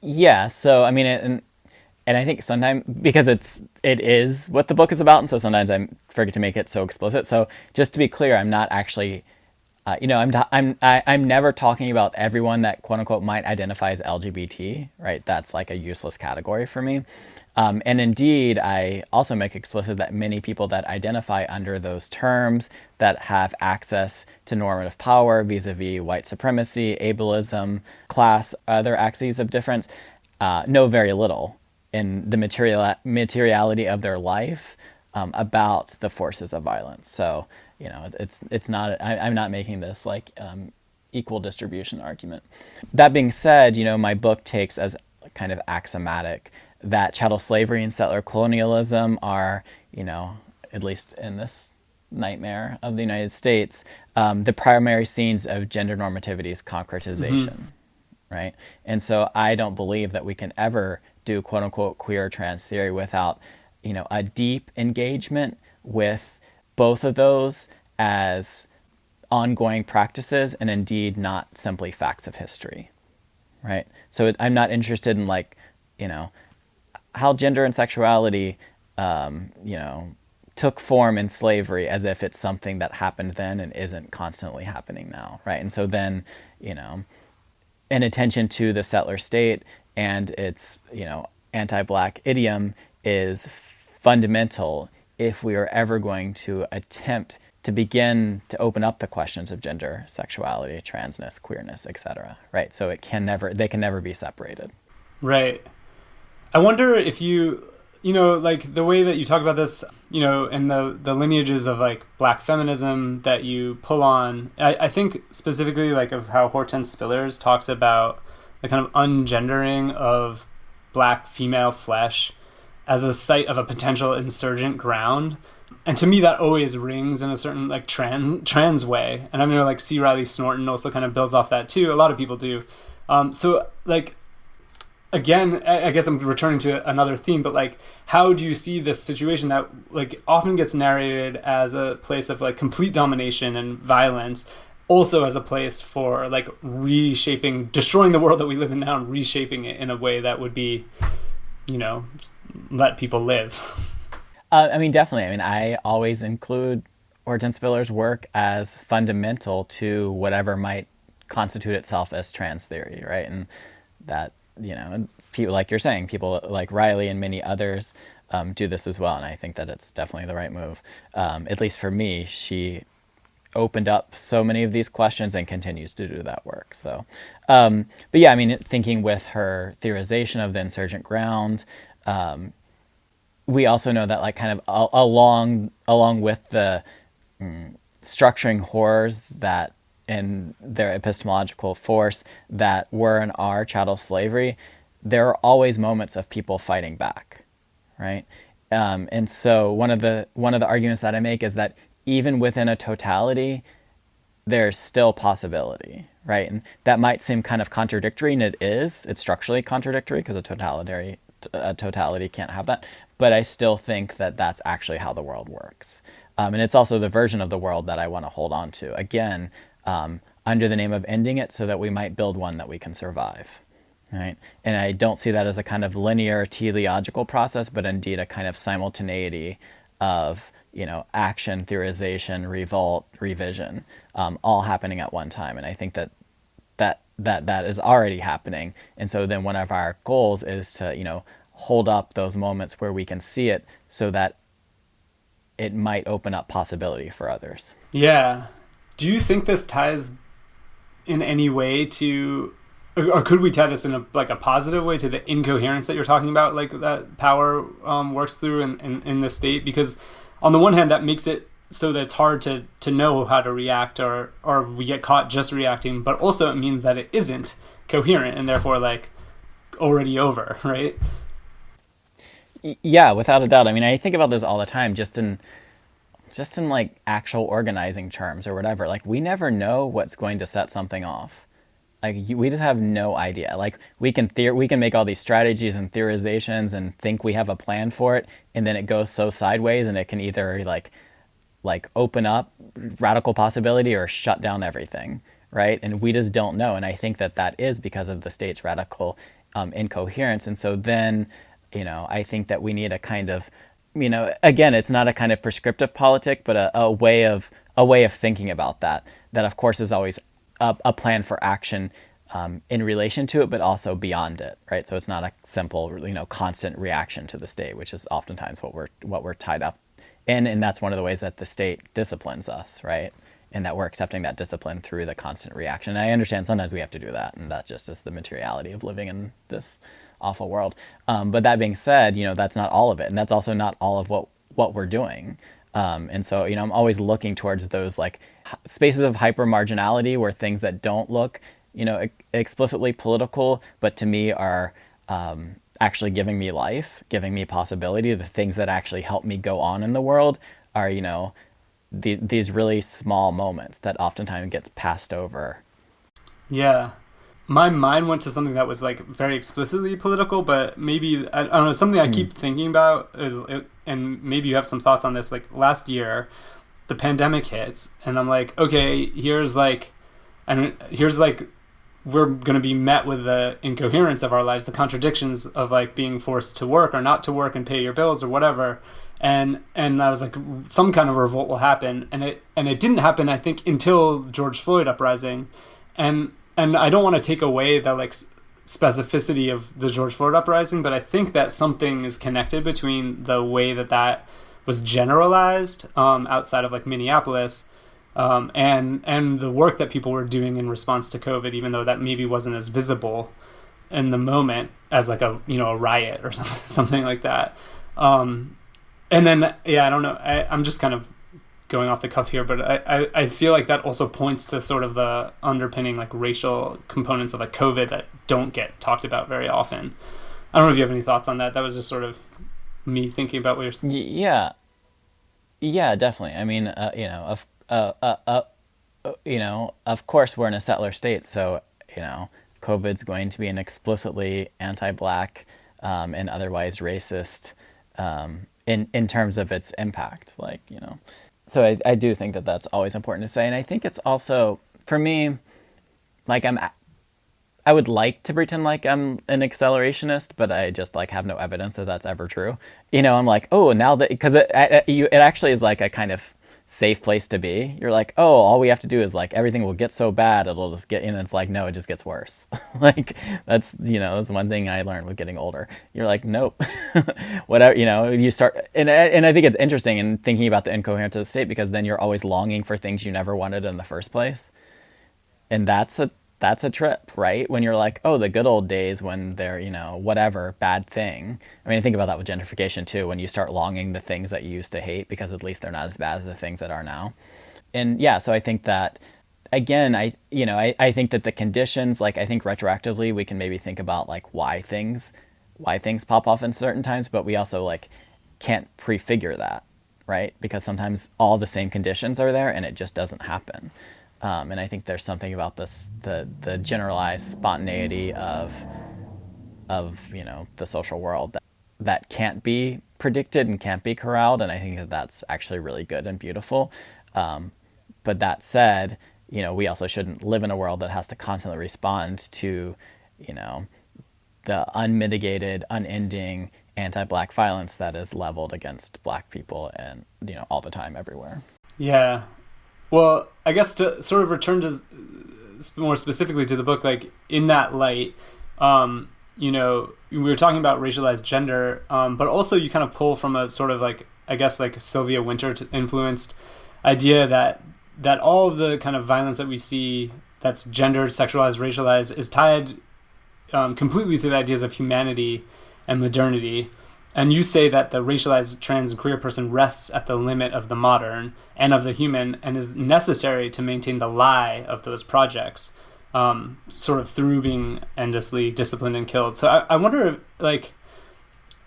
Yeah, so I mean, and I think sometimes because it is what the book is about, and so sometimes I forget to make it so explicit. So just to be clear, I'm not actually, I'm never talking about everyone that quote unquote might identify as LGBT, right? That's like a useless category for me. And indeed, I also make explicit that many people that identify under those terms, that have access to normative power vis-a-vis white supremacy, ableism, class, other axes of difference, know very little in the materiality of their life about the forces of violence. So, it's not, I'm not making this like equal distribution argument. That being said, my book takes as kind of axiomatic that chattel slavery and settler colonialism are, at least in this nightmare of the United States, the primary scenes of gender normativity's concretization, right? And so I don't believe that we can ever do quote unquote queer or trans theory without, a deep engagement with both of those as ongoing practices and indeed not simply facts of history, right? So I'm not interested in like, how gender and sexuality, took form in slavery as if it's something that happened then and isn't constantly happening now, right? And so then, in attention to the settler state and its, anti-Black idiom is fundamental if we are ever going to attempt to begin to open up the questions of gender, sexuality, transness, queerness, etc., right? So they can never be separated. Right. I wonder if like the way that you talk about this, in the lineages of like Black feminism that you pull on, I think specifically like of how Hortense Spillers talks about the kind of ungendering of Black female flesh as a site of a potential insurgent ground. And to me, that always rings in a certain like trans way. And I know like C. Riley Snorton also kind of builds off that too. A lot of people do. So like, again, I guess I'm returning to another theme, but like, how do you see this situation that like often gets narrated as a place of like complete domination and violence, also as a place for like destroying the world that we live in now and reshaping it in a way that would be, let people live? Definitely. I always include Hortense Spillers' work as fundamental to whatever might constitute itself as trans theory, right? And that, people like you're saying, people like Riley and many others do this as well. And I think that it's definitely the right move. At least for me, she opened up so many of these questions and continues to do that work. So, but yeah, thinking with her theorization of the insurgent ground, we also know that like kind of along with the structuring horrors that in their epistemological force that were and are chattel slavery, there are always moments of people fighting back, right? And so one of the arguments that I make is that even within a totality, there's still possibility, right? And that might seem kind of contradictory, and it is. It's structurally contradictory because a totality can't have that. But I still think that that's actually how the world works. And it's also the version of the world that I want to hold on to, again, under the name of ending it so that we might build one that we can survive, right? And I don't see that as a kind of linear teleological process, but indeed a kind of simultaneity of, action, theorization, revolt, revision, all happening at one time. And I think that is already happening. And so then one of our goals is to, hold up those moments where we can see it so that it might open up possibility for others. Yeah. Do you think this ties in any way to, or could we tie this in a positive way to the incoherence that you're talking about, like that power works through in the state? Because on the one hand, that makes it so that it's hard to know how to react, or we get caught just reacting, but also it means that it isn't coherent and therefore already over, right? Yeah, without a doubt. I mean, I think about this all the time, just in like actual organizing terms or whatever. Like, we never know what's going to set something off. Like, we just have no idea. Like, we can make all these strategies and theorizations and think we have a plan for it, and then it goes so sideways, and it can either like open up radical possibility or shut down everything, right? And we just don't know. And I think that is because of the state's radical incoherence. And so then, I think that we need a kind of, again, it's not a kind of prescriptive politic, but a way of thinking about that of course is always a plan for action in relation to it, but also beyond it, right? So it's not a simple, constant reaction to the state, which is oftentimes what we're tied up in, and that's one of the ways that the state disciplines us, right? And that we're accepting that discipline through the constant reaction. And I understand sometimes we have to do that, and that just is the materiality of living in this awful world. But that being said, that's not all of it, and that's also not all of what we're doing. And so, I'm always looking towards those spaces of hyper marginality where things that don't look, explicitly political, but to me are actually giving me life, giving me possibility. The things that actually help me go on in the world are, these really small moments that oftentimes gets passed over. Yeah. My mind went to something that was very explicitly political, but maybe, I don't know, something I keep thinking about is, and maybe you have some thoughts on this, last year, the pandemic hits, and I'm like, okay, here's we're going to be met with the incoherence of our lives, the contradictions of being forced to work or not to work and pay your bills or whatever. And I was like, some kind of revolt will happen. And it didn't happen, I think, until George Floyd uprising. And I don't want to take away the specificity of the George Floyd uprising, but I think that something is connected between the way that was generalized outside of Minneapolis, and the work that people were doing in response to COVID, even though that maybe wasn't as visible in the moment as a riot or something like that. And then, yeah, I don't know. I'm just kind of going off the cuff here, but I feel like that also points to sort of the underpinning racial components of COVID that don't get talked about very often. I don't know if you have any thoughts on that. That was just sort of me thinking about what you're saying. Yeah, definitely. I mean, of course we're in a settler state, so COVID's going to be an explicitly anti-Black and otherwise racist in terms of its impact, So I do think that that's always important to say, and I think it's also, for me, I would like to pretend like I'm an accelerationist, but I just have no evidence that that's ever true. I'm oh, now that, because it actually is a kind of safe place to be. You're oh, all we have to do is everything will get so bad it'll just get, and it's no, it just gets worse. That's that's one thing I learned with getting older. You're nope. Whatever, you start, and I think it's interesting in thinking about the incoherence of the state, because then you're always longing for things you never wanted in the first place, and that's a trip, right? When you're oh, the good old days when they're, whatever bad thing. I mean, I think about that with gentrification too, when you start longing the things that you used to hate because at least they're not as bad as the things that are now. And yeah, so I think that, again, I think that the conditions, I think retroactively we can maybe think about why things pop off in certain times, but we also can't prefigure that, right? Because sometimes all the same conditions are there and it just doesn't happen. And I think there's something about this, the generalized spontaneity of the social world that can't be predicted and can't be corralled, and I think that that's actually really good and beautiful. But that said, we also shouldn't live in a world that has to constantly respond to, the unmitigated, unending anti-Black violence that is leveled against Black people and, all the time, everywhere. Yeah. Well, I guess to sort of return to more specifically to the book, like in that light, we were talking about racialized gender, but also you kind of pull from a sort of like, I guess like Sylvia Wynter influenced idea that all of the kind of violence that we see that's gendered, sexualized, racialized is tied completely to the ideas of humanity and modernity. And you say that the racialized, trans, and queer person rests at the limit of the modern and of the human and is necessary to maintain the lie of those projects, sort of through being endlessly disciplined and killed. So I wonder if,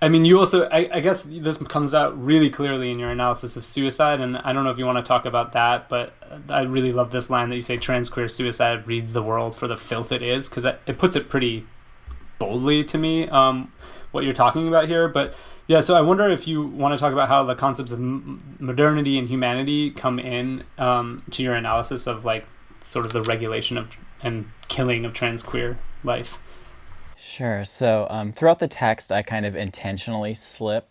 you also, I guess this comes out really clearly in your analysis of suicide, and I don't know if you want to talk about that, but I really love this line that you say, trans queer suicide reads the world for the filth it is, because it puts it pretty boldly to me, what you're talking about here. But yeah, so I wonder if you want to talk about how the concepts of modernity and humanity come in to your analysis of like sort of the regulation of and killing of trans queer life. Sure. So throughout the text, I kind of intentionally slip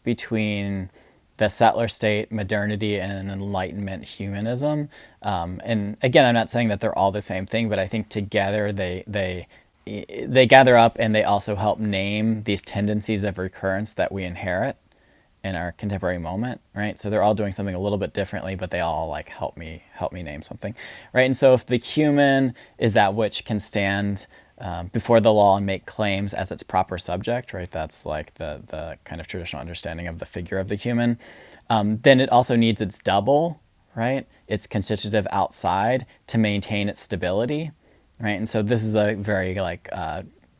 between the settler state, modernity, and Enlightenment humanism. And again, I'm not saying that they're all the same thing, but I think together they gather up and they also help name these tendencies of recurrence that we inherit in our contemporary moment, right? So they're all doing something a little bit differently, but they all like help me name something, right? And so if the human is that which can stand before the law and make claims as its proper subject, right? That's like the kind of traditional understanding of the figure of the human. Then it also needs its double, right? Its constitutive outside to maintain its stability, right? And so this is a very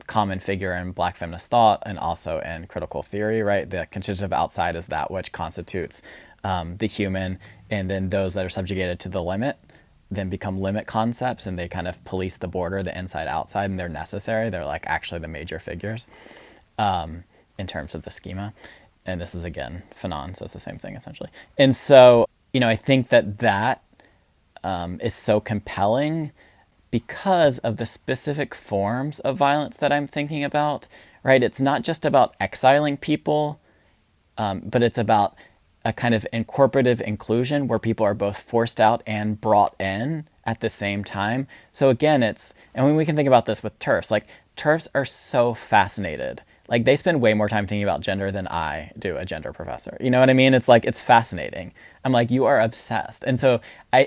common figure in Black feminist thought and also in critical theory, right? The constitutive outside is that which constitutes the human, and then those that are subjugated to the limit then become limit concepts, and they kind of police the border, the inside outside, and they're necessary. They're like actually the major figures in terms of the schema. And this is again Fanon, so it's the same thing essentially. And so I think that is so compelling because of the specific forms of violence that I'm thinking about, right? It's not just about exiling people, but it's about a kind of incorporative inclusion where people are both forced out and brought in at the same time. So again, and when we can think about this with TERFs, like TERFs are so fascinated. Like they spend way more time thinking about gender than I do, a gender professor. You know what I mean? It's like, it's fascinating. I'm like, you are obsessed. And so I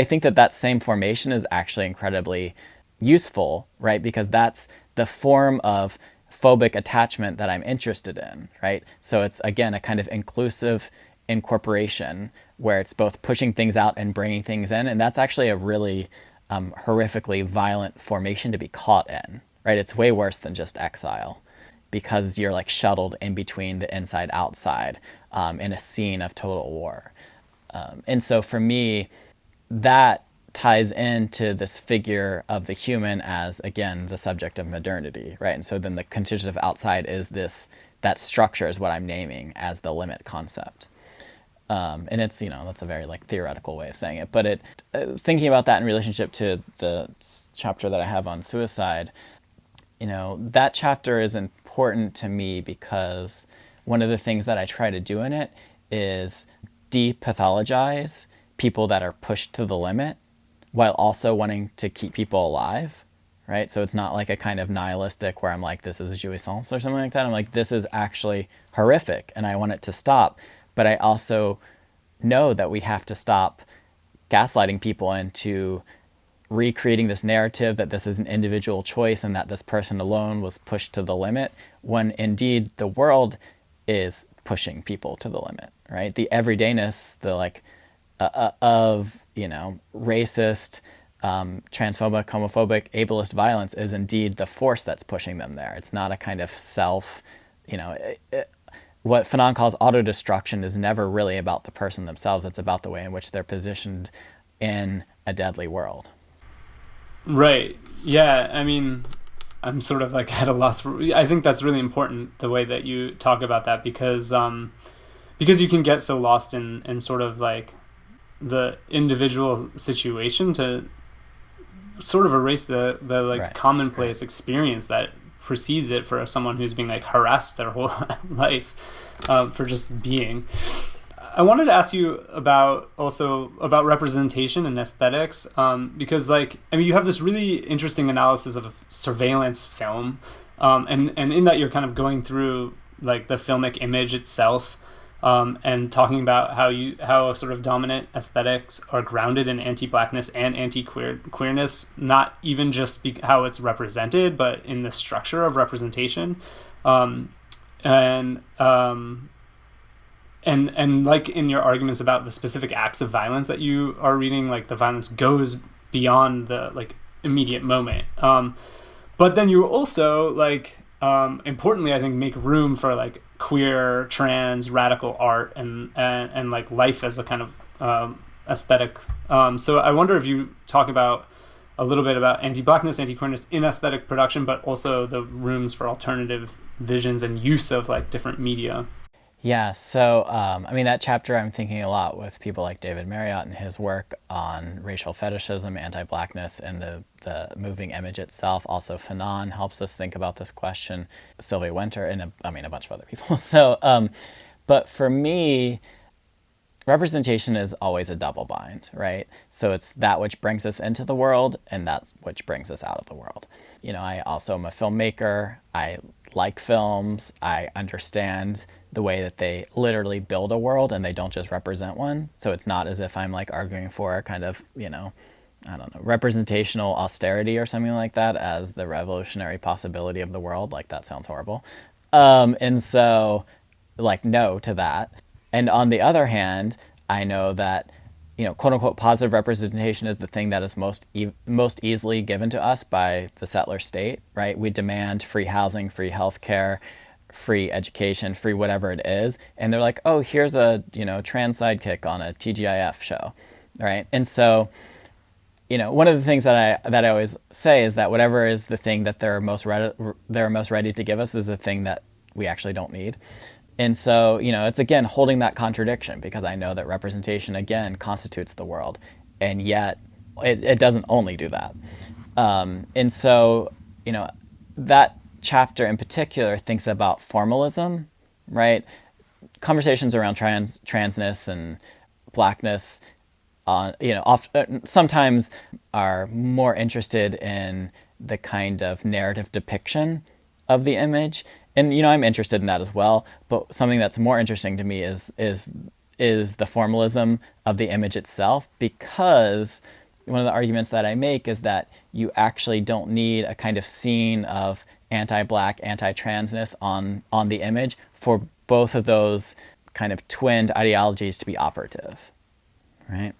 think that same formation is actually incredibly useful, right? Because that's the form of phobic attachment that I'm interested in, right? So it's again, a kind of inclusive incorporation where it's both pushing things out and bringing things in. And that's actually a really horrifically violent formation to be caught in, right? It's way worse than just exile, because you're like shuttled in between the inside outside in a scene of total war. And so for me, that ties into this figure of the human as, again, the subject of modernity, right? And so then the constitutive outside is that structure is what I'm naming as the limit concept. And it's, that's a very like theoretical way of saying it, but thinking about that in relationship to the chapter that I have on suicide, that chapter is important to me because one of the things that I try to do in it is depathologize people that are pushed to the limit while also wanting to keep people alive, right? So it's not like a kind of nihilistic where I'm like, this is a jouissance or something like that. I'm like, this is actually horrific and I want it to stop. But I also know that we have to stop gaslighting people into recreating this narrative that this is an individual choice and that this person alone was pushed to the limit, when indeed the world is pushing people to the limit, right? The everydayness, the of racist, transphobic, homophobic, ableist violence is indeed the force that's pushing them there. It's not a kind of self, what Fanon calls autodestruction is never really about the person themselves. It's about the way in which they're positioned in a deadly world. Right. Yeah. I mean, I'm sort of like at a loss for, I think that's really important, the way that you talk about that, because you can get so lost in sort of like the individual situation to sort of erase the like commonplace experience that precedes it for someone who's being like harassed their whole life for just being. I wanted to ask you about representation and aesthetics, because you have this really interesting analysis of surveillance film, and in that you're kind of going through like the filmic image itself, and talking about how sort of dominant aesthetics are grounded in anti-blackness and anti-queerness, not even just how it's represented, but in the structure of representation, and like in your arguments about the specific acts of violence that you are reading, like the violence goes beyond the like immediate moment. But then you also importantly, I think, make room for like queer, trans, radical art and like life as a kind of aesthetic. So I wonder if you talk about a little bit about anti-blackness, anti-queerness in aesthetic production, but also the rooms for alternative visions and use of like different media. Yeah, so, that chapter I'm thinking a lot with people like David Marriott and his work on racial fetishism, anti-blackness, and the moving image itself. Also, Fanon helps us think about this question, Sylvia Winter, and a bunch of other people. So, but for me, representation is always a double bind, right? So it's that which brings us into the world, and that's which brings us out of the world. I also am a filmmaker. I like films. I understand the way that they literally build a world and they don't just represent one. So it's not as if I'm like arguing for a kind of, representational austerity or something like that as the revolutionary possibility of the world. Like, that sounds horrible. And so, no to that. And on the other hand, I know that, quote unquote, positive representation is the thing that is most easily given to us by the settler state, right? We demand free housing, free healthcare, free education, free whatever it is. And they're like, oh, here's a, trans sidekick on a TGIF show, right? And so, one of the things that I always say is that whatever is the thing that they're most ready to give us is the thing that we actually don't need. And so, it's again holding that contradiction, because I know that representation, again, constitutes the world. And yet it doesn't only do that. And so, that chapter in particular thinks about formalism, right? Conversations around transness and blackness, sometimes are more interested in the kind of narrative depiction of the image. And, I'm interested in that as well. But something that's more interesting to me is the formalism of the image itself, because one of the arguments that I make is that you actually don't need a kind of scene of anti-black, anti-transness on the image for both of those kind of twinned ideologies to be operative, right?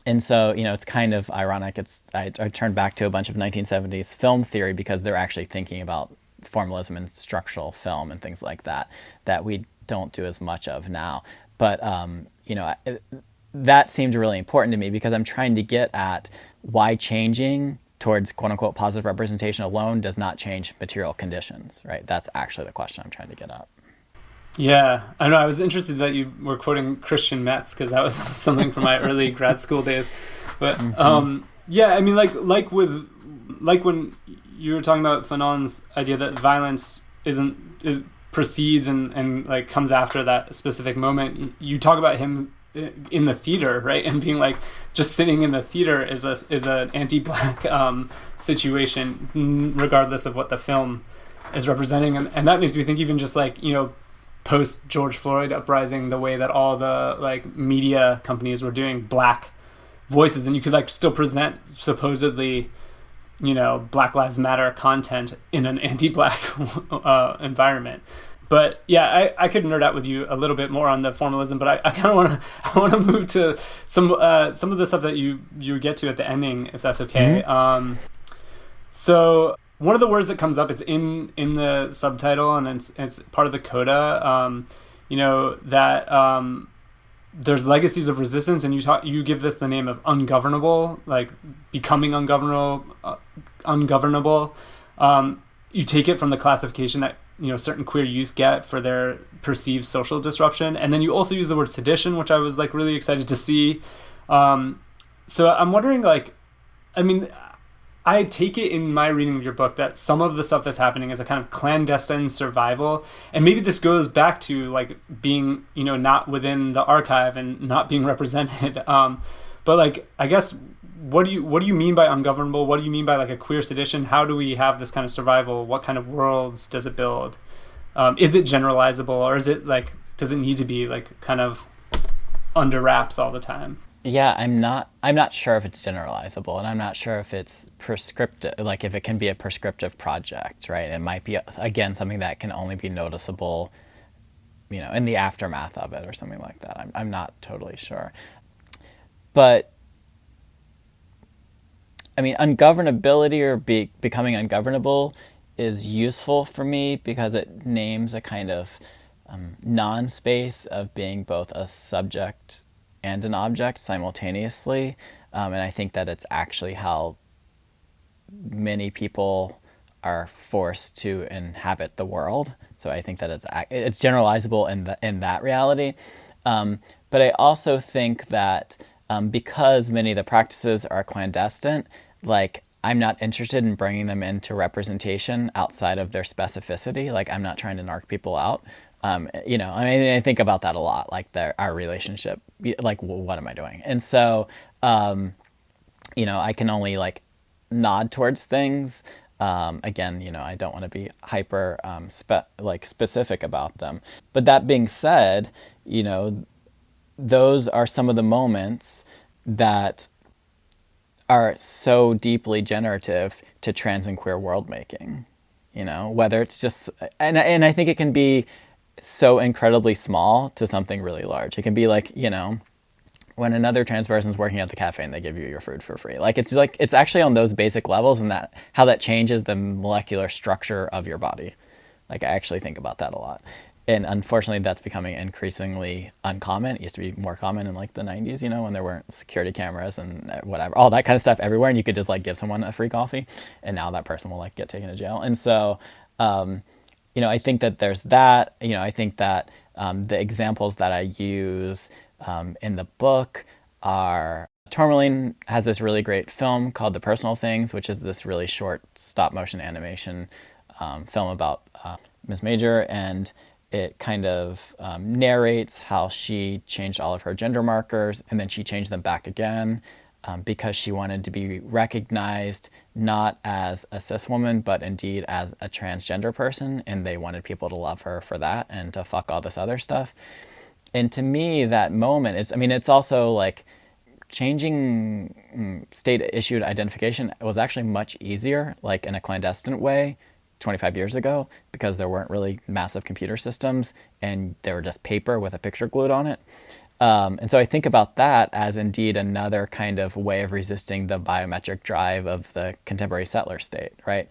And so, it's kind of ironic. I turned back to a bunch of 1970s film theory because they're actually thinking about formalism and structural film and things like that we don't do as much of now. But, that seemed really important to me because I'm trying to get at why changing towards quote-unquote positive representation alone does not change material conditions, right? That's actually the question I'm trying to get at. Yeah, I know. I was interested that you were quoting Christian Metz, because that was something from my early grad school days. But yeah, like when you were talking about Fanon's idea that violence precedes and like comes after that specific moment. You talk about him in the theater, right? And being like, just sitting in the theater is an anti-black situation, regardless of what the film is representing. And that makes me think even just like, post George Floyd uprising, the way that all the like media companies were doing black voices, and you could like still present supposedly, Black Lives Matter content in an anti-black environment. But yeah, I could nerd out with you a little bit more on the formalism, but I kind of want to move to some of the stuff that you get to at the ending, if that's okay. Mm-hmm. So one of the words that comes up, it's in the subtitle, and it's part of the coda. That there's legacies of resistance, and you give this the name of ungovernable, like becoming ungovernable. You take it from the classification that certain queer youth get for their perceived social disruption, and then you also use the word sedition, which I was like really excited to see. So I'm wondering, I take it in my reading of your book that some of the stuff that's happening is a kind of clandestine survival, and maybe this goes back to like being, you know, not within the archive and not being represented. But like, I guess, what do you mean by ungovernable? What do you mean by like a queer sedition? How do we have this kind of survival? What kind of worlds does it build? Is it generalizable, or is it like, does it need to be like kind of under wraps all the time? Yeah, I'm not sure if it's generalizable, and I'm not sure if it's prescriptive, like if it can be a prescriptive project, right? It might be, again, something that can only be noticeable, you know, in the aftermath of it or something like that. I'm not totally sure. But, I mean, ungovernability or becoming ungovernable is useful for me because it names a kind of non-space of being both a subject and an object simultaneously, and I think that it's actually how many people are forced to inhabit the world. So I think that it's generalizable in that reality, but I also think that because many of the practices are clandestine, like I'm not interested in bringing them into representation outside of their specificity. Like I'm not trying to narc people out. You know, I mean, I think about that a lot, like our relationship, like, what am I doing? And so, you know, I can only like nod towards things. Again, you know, I don't want to be hyper specific about them. But that being said, you know, those are some of the moments that are so deeply generative to trans and queer world making, you know, whether it's just, and I think it can be so incredibly small to something really large. It can be like, you know, when another trans person's working at the cafe and they give you your food for free. Like it's actually on those basic levels, and that how that changes the molecular structure of your body. Like I actually think about that a lot. And unfortunately that's becoming increasingly uncommon. It used to be more common in like the 90s, you know, when there weren't security cameras and whatever, all that kind of stuff everywhere, and you could just like give someone a free coffee, and now that person will like get taken to jail. And so you know, I think that there's that. You know, I think that the examples that I use in the book are, Tourmaline has this really great film called The Personal Things, which is this really short stop motion animation film about Miss Major, and it kind of narrates how she changed all of her gender markers, and then she changed them back again because she wanted to be recognized not as a cis woman, but indeed as a transgender person, and they wanted people to love her for that and to fuck all this other stuff. And to me, that moment is, I mean, it's also like changing state-issued identification was actually much easier, like in a clandestine way, 25 years ago, because there weren't really massive computer systems, and they were just paper with a picture glued on it. And so I think about that as indeed another kind of way of resisting the biometric drive of the contemporary settler state, right?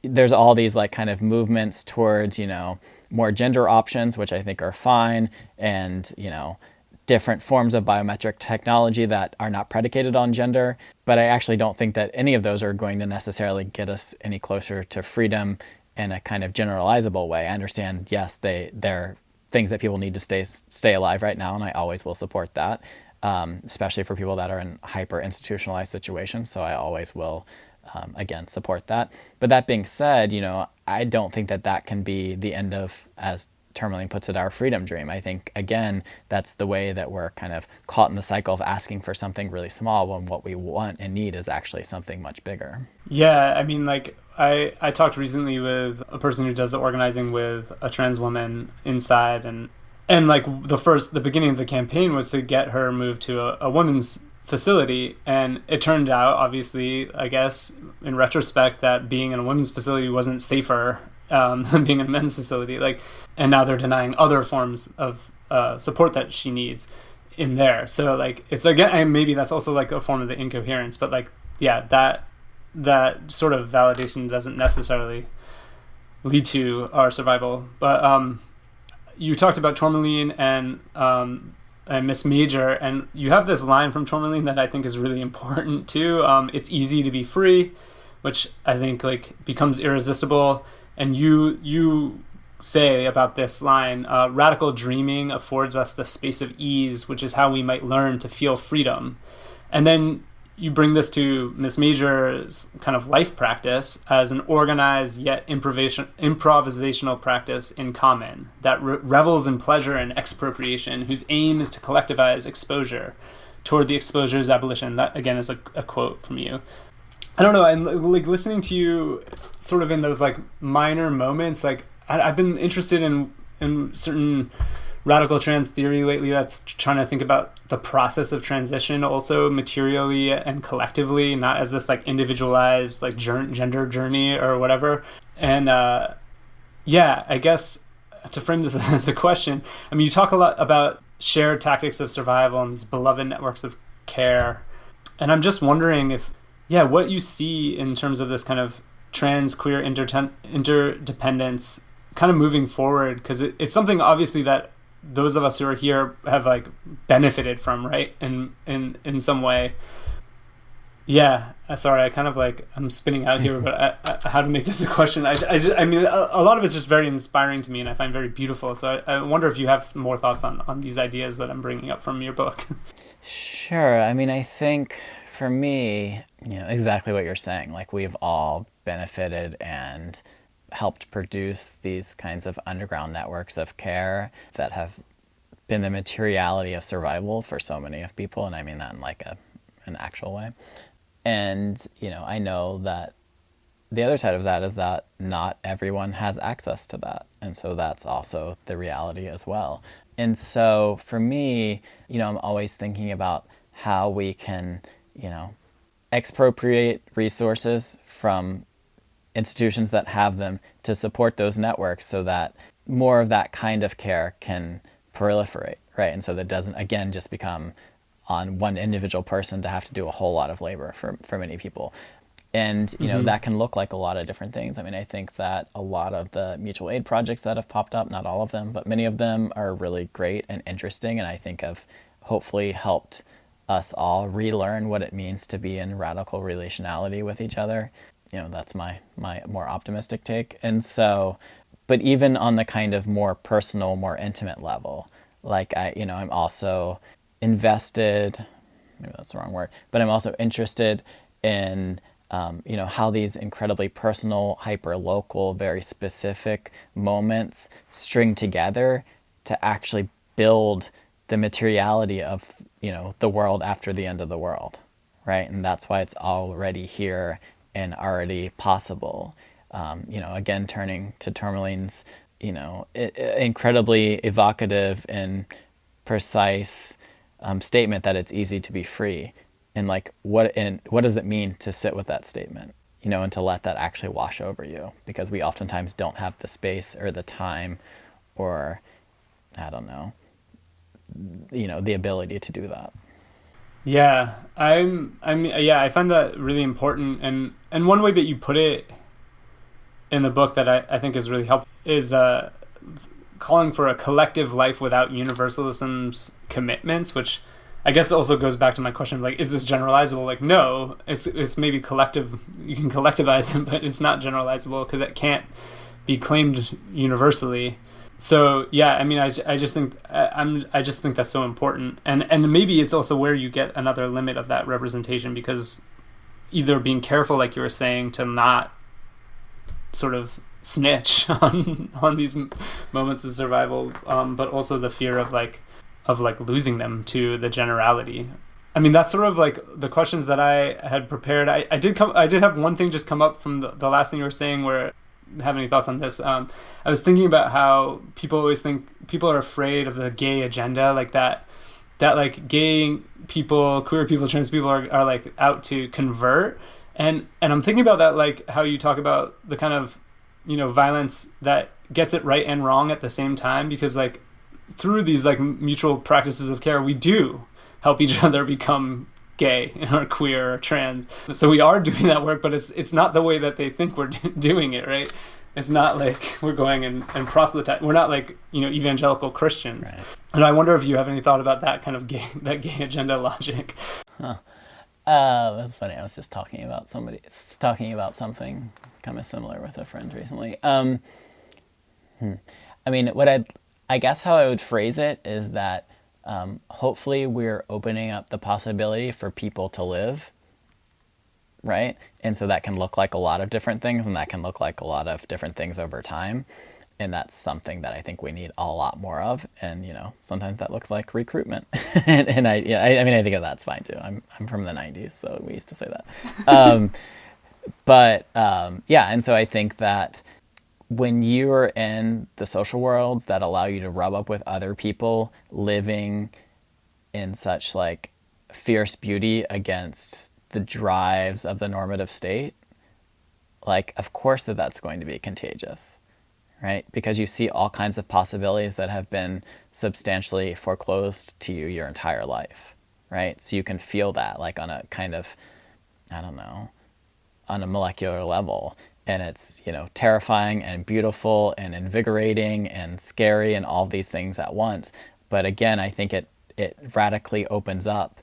There's all these like kind of movements towards, you know, more gender options, which I think are fine, and, you know, different forms of biometric technology that are not predicated on gender. But I actually don't think that any of those are going to necessarily get us any closer to freedom in a kind of generalizable way. I understand, yes, they're things that people need to stay alive right now, and I always will support that, especially for people that are in hyper institutionalized situations. So I always will, again, support that. But that being said, you know, I don't think that that can be the end of, as Tourmaline puts it, our freedom dream. I think, again, that's the way that we're kind of caught in the cycle of asking for something really small when what we want and need is actually something much bigger. Yeah, I mean, like, I talked recently with a person who does the organizing with a trans woman inside, and like the beginning of the campaign was to get her moved to a women's facility, and it turned out, obviously, I guess, in retrospect, that being in a women's facility wasn't safer than being in a men's facility. Like, and now they're denying other forms of support that she needs in there. So like, it's again, and maybe that's also like a form of the incoherence, but like, yeah, that sort of validation doesn't necessarily lead to our survival. But you talked about Tourmaline and Miss Major, and you have this line from Tourmaline that I think is really important too. It's easy to be free, which I think like becomes irresistible. And you say about this line, radical dreaming affords us the space of ease, which is how we might learn to feel freedom. And then you bring this to Miss Major's kind of life practice as an organized yet improvisational practice in common that revels in pleasure and expropriation, whose aim is to collectivize exposure toward the exposure's abolition. That, again, is a quote from you. I don't know, I'm like listening to you sort of in those like minor moments. Like I've been interested in certain radical trans theory lately that's trying to think about the process of transition also materially and collectively, not as this like individualized like gender journey or whatever. And yeah, I guess to frame this as a question, I mean, you talk a lot about shared tactics of survival and these beloved networks of care. And I'm just wondering if, yeah, what you see in terms of this kind of trans queer interdependence kind of moving forward, because it's something obviously that those of us who are here have like benefited from, right? In some way. Yeah, sorry, I kind of like, I'm spinning out here, but how to make this a question. I mean, a lot of it's just very inspiring to me and I find very beautiful. So I wonder if you have more thoughts on these ideas that I'm bringing up from your book. Sure. I mean, I think for me, exactly what you're saying, like we've all benefited and helped produce these kinds of underground networks of care that have been the materiality of survival for so many of people. And I mean that in like an actual way. And, I know that the other side of that is that not everyone has access to that. And so that's also the reality as well. And so for me, I'm always thinking about how we can, expropriate resources from institutions that have them to support those networks so that more of that kind of care can proliferate, right? And so that doesn't, again, just become on one individual person to have to do a whole lot of labor for many people. And, that can look like a lot of different things. I mean, I think that a lot of the mutual aid projects that have popped up, not all of them, but many of them are really great and interesting. And I think have hopefully helped us all relearn what it means to be in radical relationality with each other. That's my more optimistic take. And so, but even on the kind of more personal, more intimate level, like I'm also invested, maybe that's the wrong word, but I'm also interested in, how these incredibly personal, hyper-local, very specific moments string together to actually build the materiality of, the world after the end of the world, right? And that's why it's already here and already possible. Again, turning to Tourmaline's, incredibly evocative and precise statement that it's easy to be free. And like, what does it mean to sit with that statement, and to let that actually wash over you? Because we oftentimes don't have the space or the time or, I don't know, the ability to do that. Yeah, I find that really important. And one way that you put it in the book that I think is really helpful is calling for a collective life without universalism's commitments, which I guess also goes back to my question of like, is this generalizable? Like, no, it's maybe collective. You can collectivize it, but it's not generalizable because it can't be claimed universally. So yeah, I mean, I just think that's so important, and maybe it's also where you get another limit of that representation, because either being careful, like you were saying, to not sort of snitch on these moments of survival, but also the fear of losing them to the generality. I mean, that's sort of like the questions that I had prepared. I did have one thing just come up from the last thing you were saying, where, have any thoughts on this? I was thinking about how people always think people are afraid of the gay agenda, like that like gay people, queer people, trans people are like out to convert. And I'm thinking about that, like how you talk about the kind of, violence that gets it right and wrong at the same time, because like through these like mutual practices of care, we do help each other become gay or queer or trans. So we are doing that work, but it's not the way that they think we're doing it, right? It's not like we're going and proselytize. We're not like, evangelical Christians. Right. And I wonder if you have any thought about that kind of gay agenda logic. Huh. That's funny. I was just talking about something kind of similar with a friend recently. I mean, I guess how I would phrase it is that hopefully we're opening up the possibility for people to live right? And so that can look like a lot of different things, and that can look like a lot of different things over time. And that's something that I think we need a lot more of. And, sometimes that looks like recruitment. and I think that's fine too. I'm from the 90s, so we used to say that. And so I think that when you're in the social worlds that allow you to rub up with other people living in such like fierce beauty against the drives of the normative state, like, of course that's going to be contagious. Right? Because you see all kinds of possibilities that have been substantially foreclosed to you your entire life, right? So you can feel that like on a kind of, on a molecular level. And it's, terrifying and beautiful and invigorating and scary and all these things at once. But again, I think it radically opens up,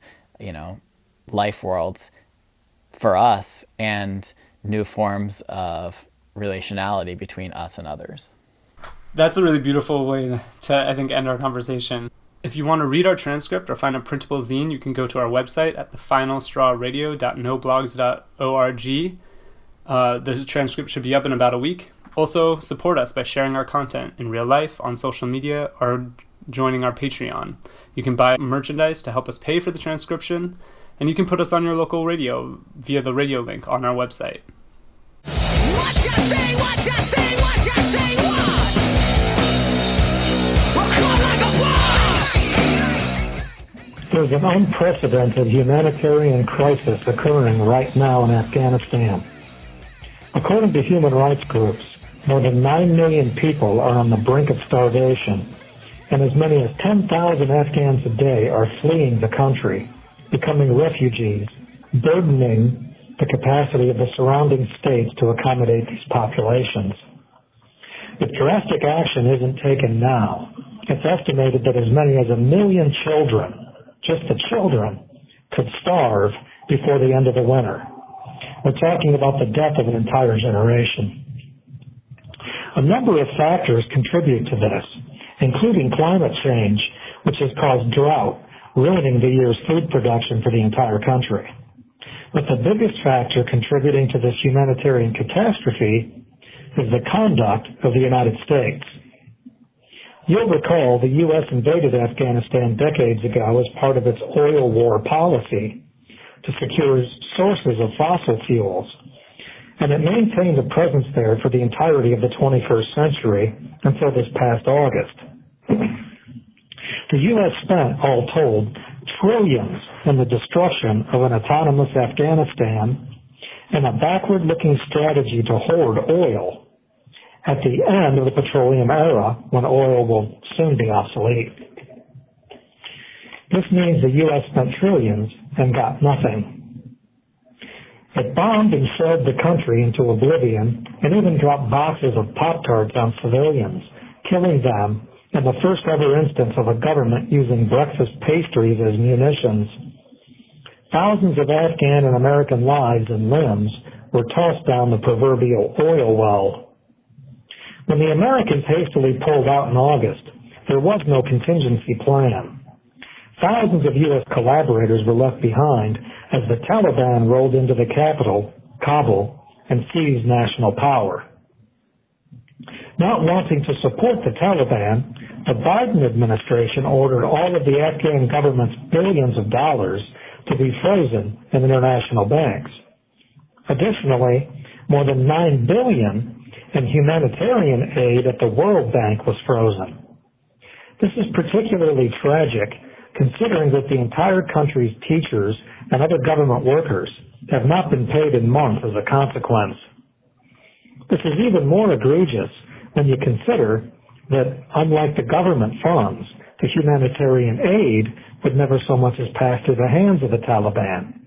life worlds for us and new forms of relationality between us and others. That's a really beautiful way to, I think, end our conversation. If you want to read our transcript or find a printable zine, you can go to our website at thefinalstrawradio.noblogs.org. The transcript should be up in about a week. Also, support us by sharing our content in real life, on social media, or joining our Patreon. You can buy merchandise to help us pay for the transcription, and you can put us on your local radio via the radio link on our website. What you say, what you say, what you say, what? We're caught like a ball! There's an unprecedented humanitarian crisis occurring right now in Afghanistan. According to human rights groups, more than 9 million people are on the brink of starvation, and as many as 10,000 Afghans a day are fleeing the country, becoming refugees, burdening the capacity of the surrounding states to accommodate these populations. If drastic action isn't taken now, it's estimated that as many as 1 million children, just the children, could starve before the end of the winter. We're talking about the death of an entire generation. A number of factors contribute to this, including climate change, which has caused drought, ruining the year's food production for the entire country. But the biggest factor contributing to this humanitarian catastrophe is the conduct of the United States. You'll recall the U.S. invaded Afghanistan decades ago as part of its oil war policy to secure sources of fossil fuels, and it maintained a presence there for the entirety of the 21st century until this past August. The U.S. spent, all told, trillions in the destruction of an autonomous Afghanistan and a backward-looking strategy to hoard oil at the end of the petroleum era, when oil will soon be obsolete. This means the U.S. spent trillions and got nothing. It bombed and shelled the country into oblivion and even dropped boxes of Pop-Tarts on civilians, killing them in the first ever instance of a government using breakfast pastries as munitions. Thousands of Afghan and American lives and limbs were tossed down the proverbial oil well. When the Americans hastily pulled out in August, there was no contingency plan. Thousands of U.S. collaborators were left behind as the Taliban rolled into the capital, Kabul, and seized national power. Not wanting to support the Taliban, the Biden administration ordered all of the Afghan government's billions of dollars to be frozen in international banks. Additionally, more than $9 billion in humanitarian aid at the World Bank was frozen. This is particularly tragic considering that the entire country's teachers and other government workers have not been paid in months as a consequence. This is even more egregious when you consider that, unlike the government funds, the humanitarian aid would never so much as pass through the hands of the Taliban.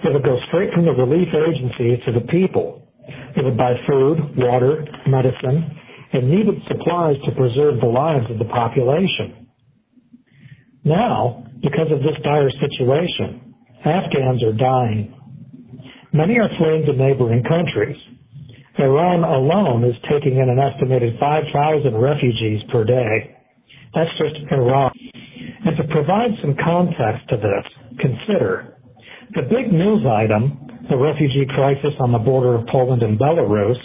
It would go straight from the relief agency to the people. It would buy food, water, medicine, and needed supplies to preserve the lives of the population. Now, because of this dire situation, Afghans are dying. Many are fleeing to neighboring countries. Iran alone is taking in an estimated 5,000 refugees per day. That's just Iran. And to provide some context to this, consider the big news item the refugee crisis on the border of Poland and Belarus,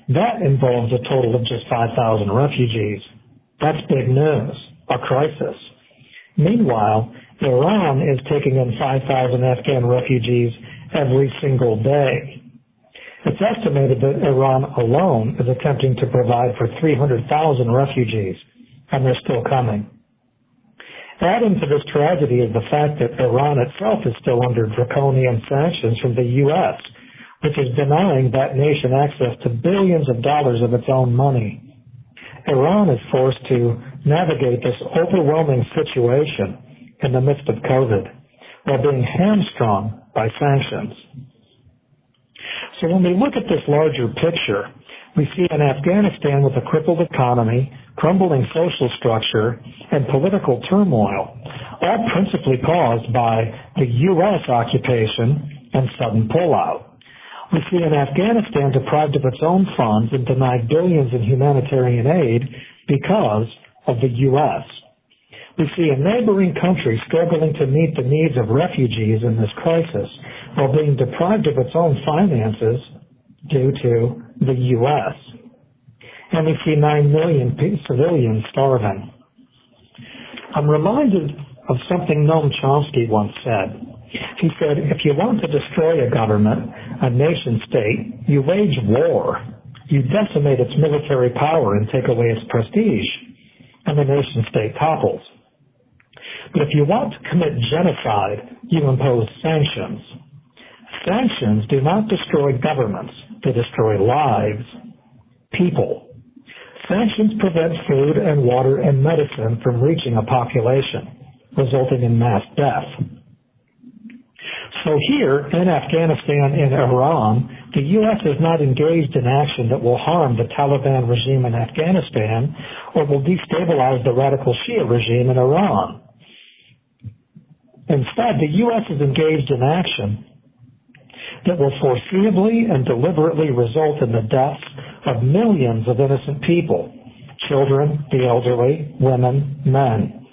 that involves a total of just 5,000 refugees. That's big news, a crisis. Meanwhile, Iran is taking in 5,000 Afghan refugees every single day. It's estimated that Iran alone is attempting to provide for 300,000 refugees, and they're still coming. Adding to this tragedy is the fact that Iran itself is still under draconian sanctions from the U.S., which is denying that nation access to billions of dollars of its own money. Iran is forced to navigate this overwhelming situation in the midst of COVID while being hamstrung by sanctions. So when we look at this larger picture, we see an Afghanistan with a crippled economy, crumbling social structure, and political turmoil, all principally caused by the U.S. occupation and sudden pullout. We see an Afghanistan deprived of its own funds and denied billions in humanitarian aid because of the U.S. We see a neighboring country struggling to meet the needs of refugees in this crisis while being deprived of its own finances due to the U.S. And we see 9 million civilians starving. I'm reminded of something Noam Chomsky once said. He said, if you want to destroy a government, a nation state, you wage war. You decimate its military power and take away its prestige, and the nation state topples. But if you want to commit genocide, you impose sanctions. Sanctions do not destroy governments. They destroy lives, people. Sanctions prevent food and water and medicine from reaching a population, resulting in mass death. So here in Afghanistan and Iran, the U.S. is not engaged in action that will harm the Taliban regime in Afghanistan or will destabilize the radical Shia regime in Iran. Instead, the U.S. is engaged in action that will foreseeably and deliberately result in the deaths of millions of innocent people, children, the elderly, women, men.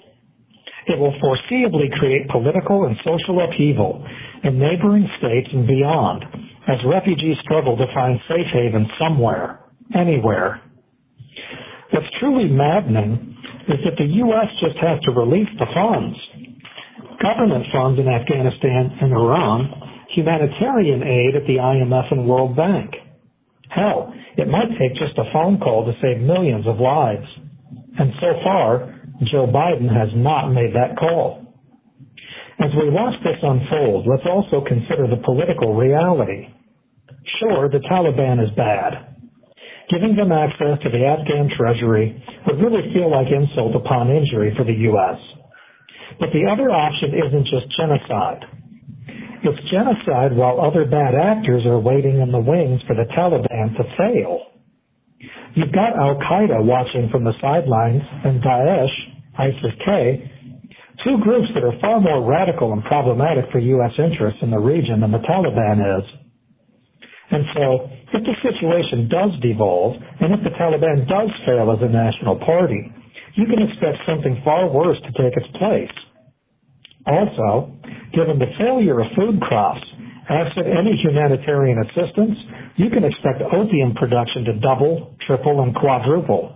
It will foreseeably create political and social upheaval in neighboring states and beyond as refugees struggle to find safe haven somewhere, anywhere. What's truly maddening is that the U.S. just has to release the funds. Government funds in Afghanistan and Iran, humanitarian aid at the IMF and World Bank. Hell, it might take just a phone call to save millions of lives. And so far, Joe Biden has not made that call. As we watch this unfold, let's also consider the political reality. Sure, the Taliban is bad. Giving them access to the Afghan treasury would really feel like insult upon injury for the U.S. But the other option isn't just genocide. It's genocide while other bad actors are waiting in the wings for the Taliban to fail. You've got Al-Qaeda watching from the sidelines and Daesh, ISIS-K, two groups that are far more radical and problematic for U.S. interests in the region than the Taliban is. And so, if the situation does devolve, and if the Taliban does fail as a national party, you can expect something far worse to take its place. Also, given the failure of food crops, absent any humanitarian assistance, you can expect opium production to double, triple, and quadruple,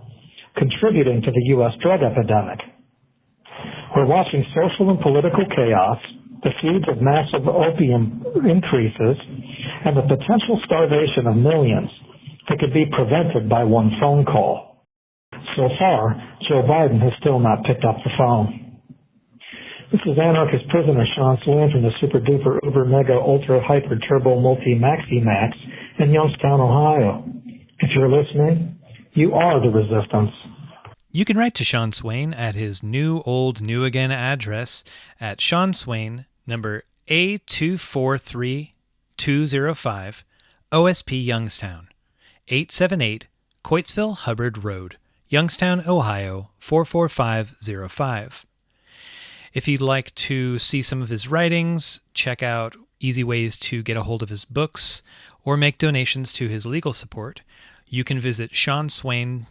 contributing to the U.S. drug epidemic. We're watching social and political chaos, the seeds of massive opium increases, and the potential starvation of millions that could be prevented by one phone call. So far, Joe Biden has still not picked up the phone. This is anarchist prisoner Sean Swain from the Super Duper Uber Mega Ultra Hyper Turbo Multi Maxi Max in Youngstown, Ohio. If you're listening, you are the resistance. You can write to Sean Swain at his new old new again address at Sean Swain, number A243205, OSP Youngstown, 878 Coatesville Hubbard Road, Youngstown, Ohio 44505. If you'd like to see some of his writings, check out easy ways to get a hold of his books, or make donations to his legal support, you can visit seanswain.org.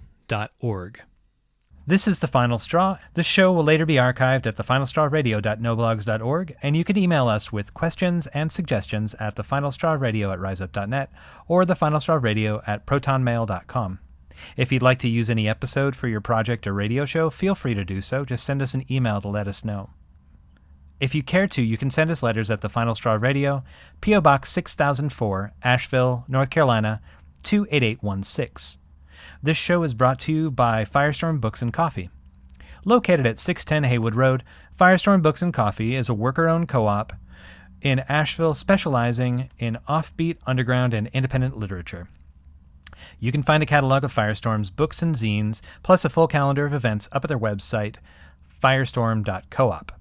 This is The Final Straw. This show will later be archived at thefinalstrawradio.noblogs.org, and you can email us with questions and suggestions at thefinalstrawradio@riseup.net or thefinalstrawradio@protonmail.com. If you'd like to use any episode for your project or radio show, feel free to do so. Just send us an email to let us know. If you care to, you can send us letters at The Final Straw Radio, P.O. Box 6004, Asheville, North Carolina, 28816. This show is brought to you by Firestorm Books and Coffee. Located at 610 Haywood Road, Firestorm Books and Coffee is a worker-owned co-op in Asheville specializing in offbeat, underground, and independent literature. You can find a catalog of Firestorm's books and zines, plus a full calendar of events up at their website, firestorm.coop.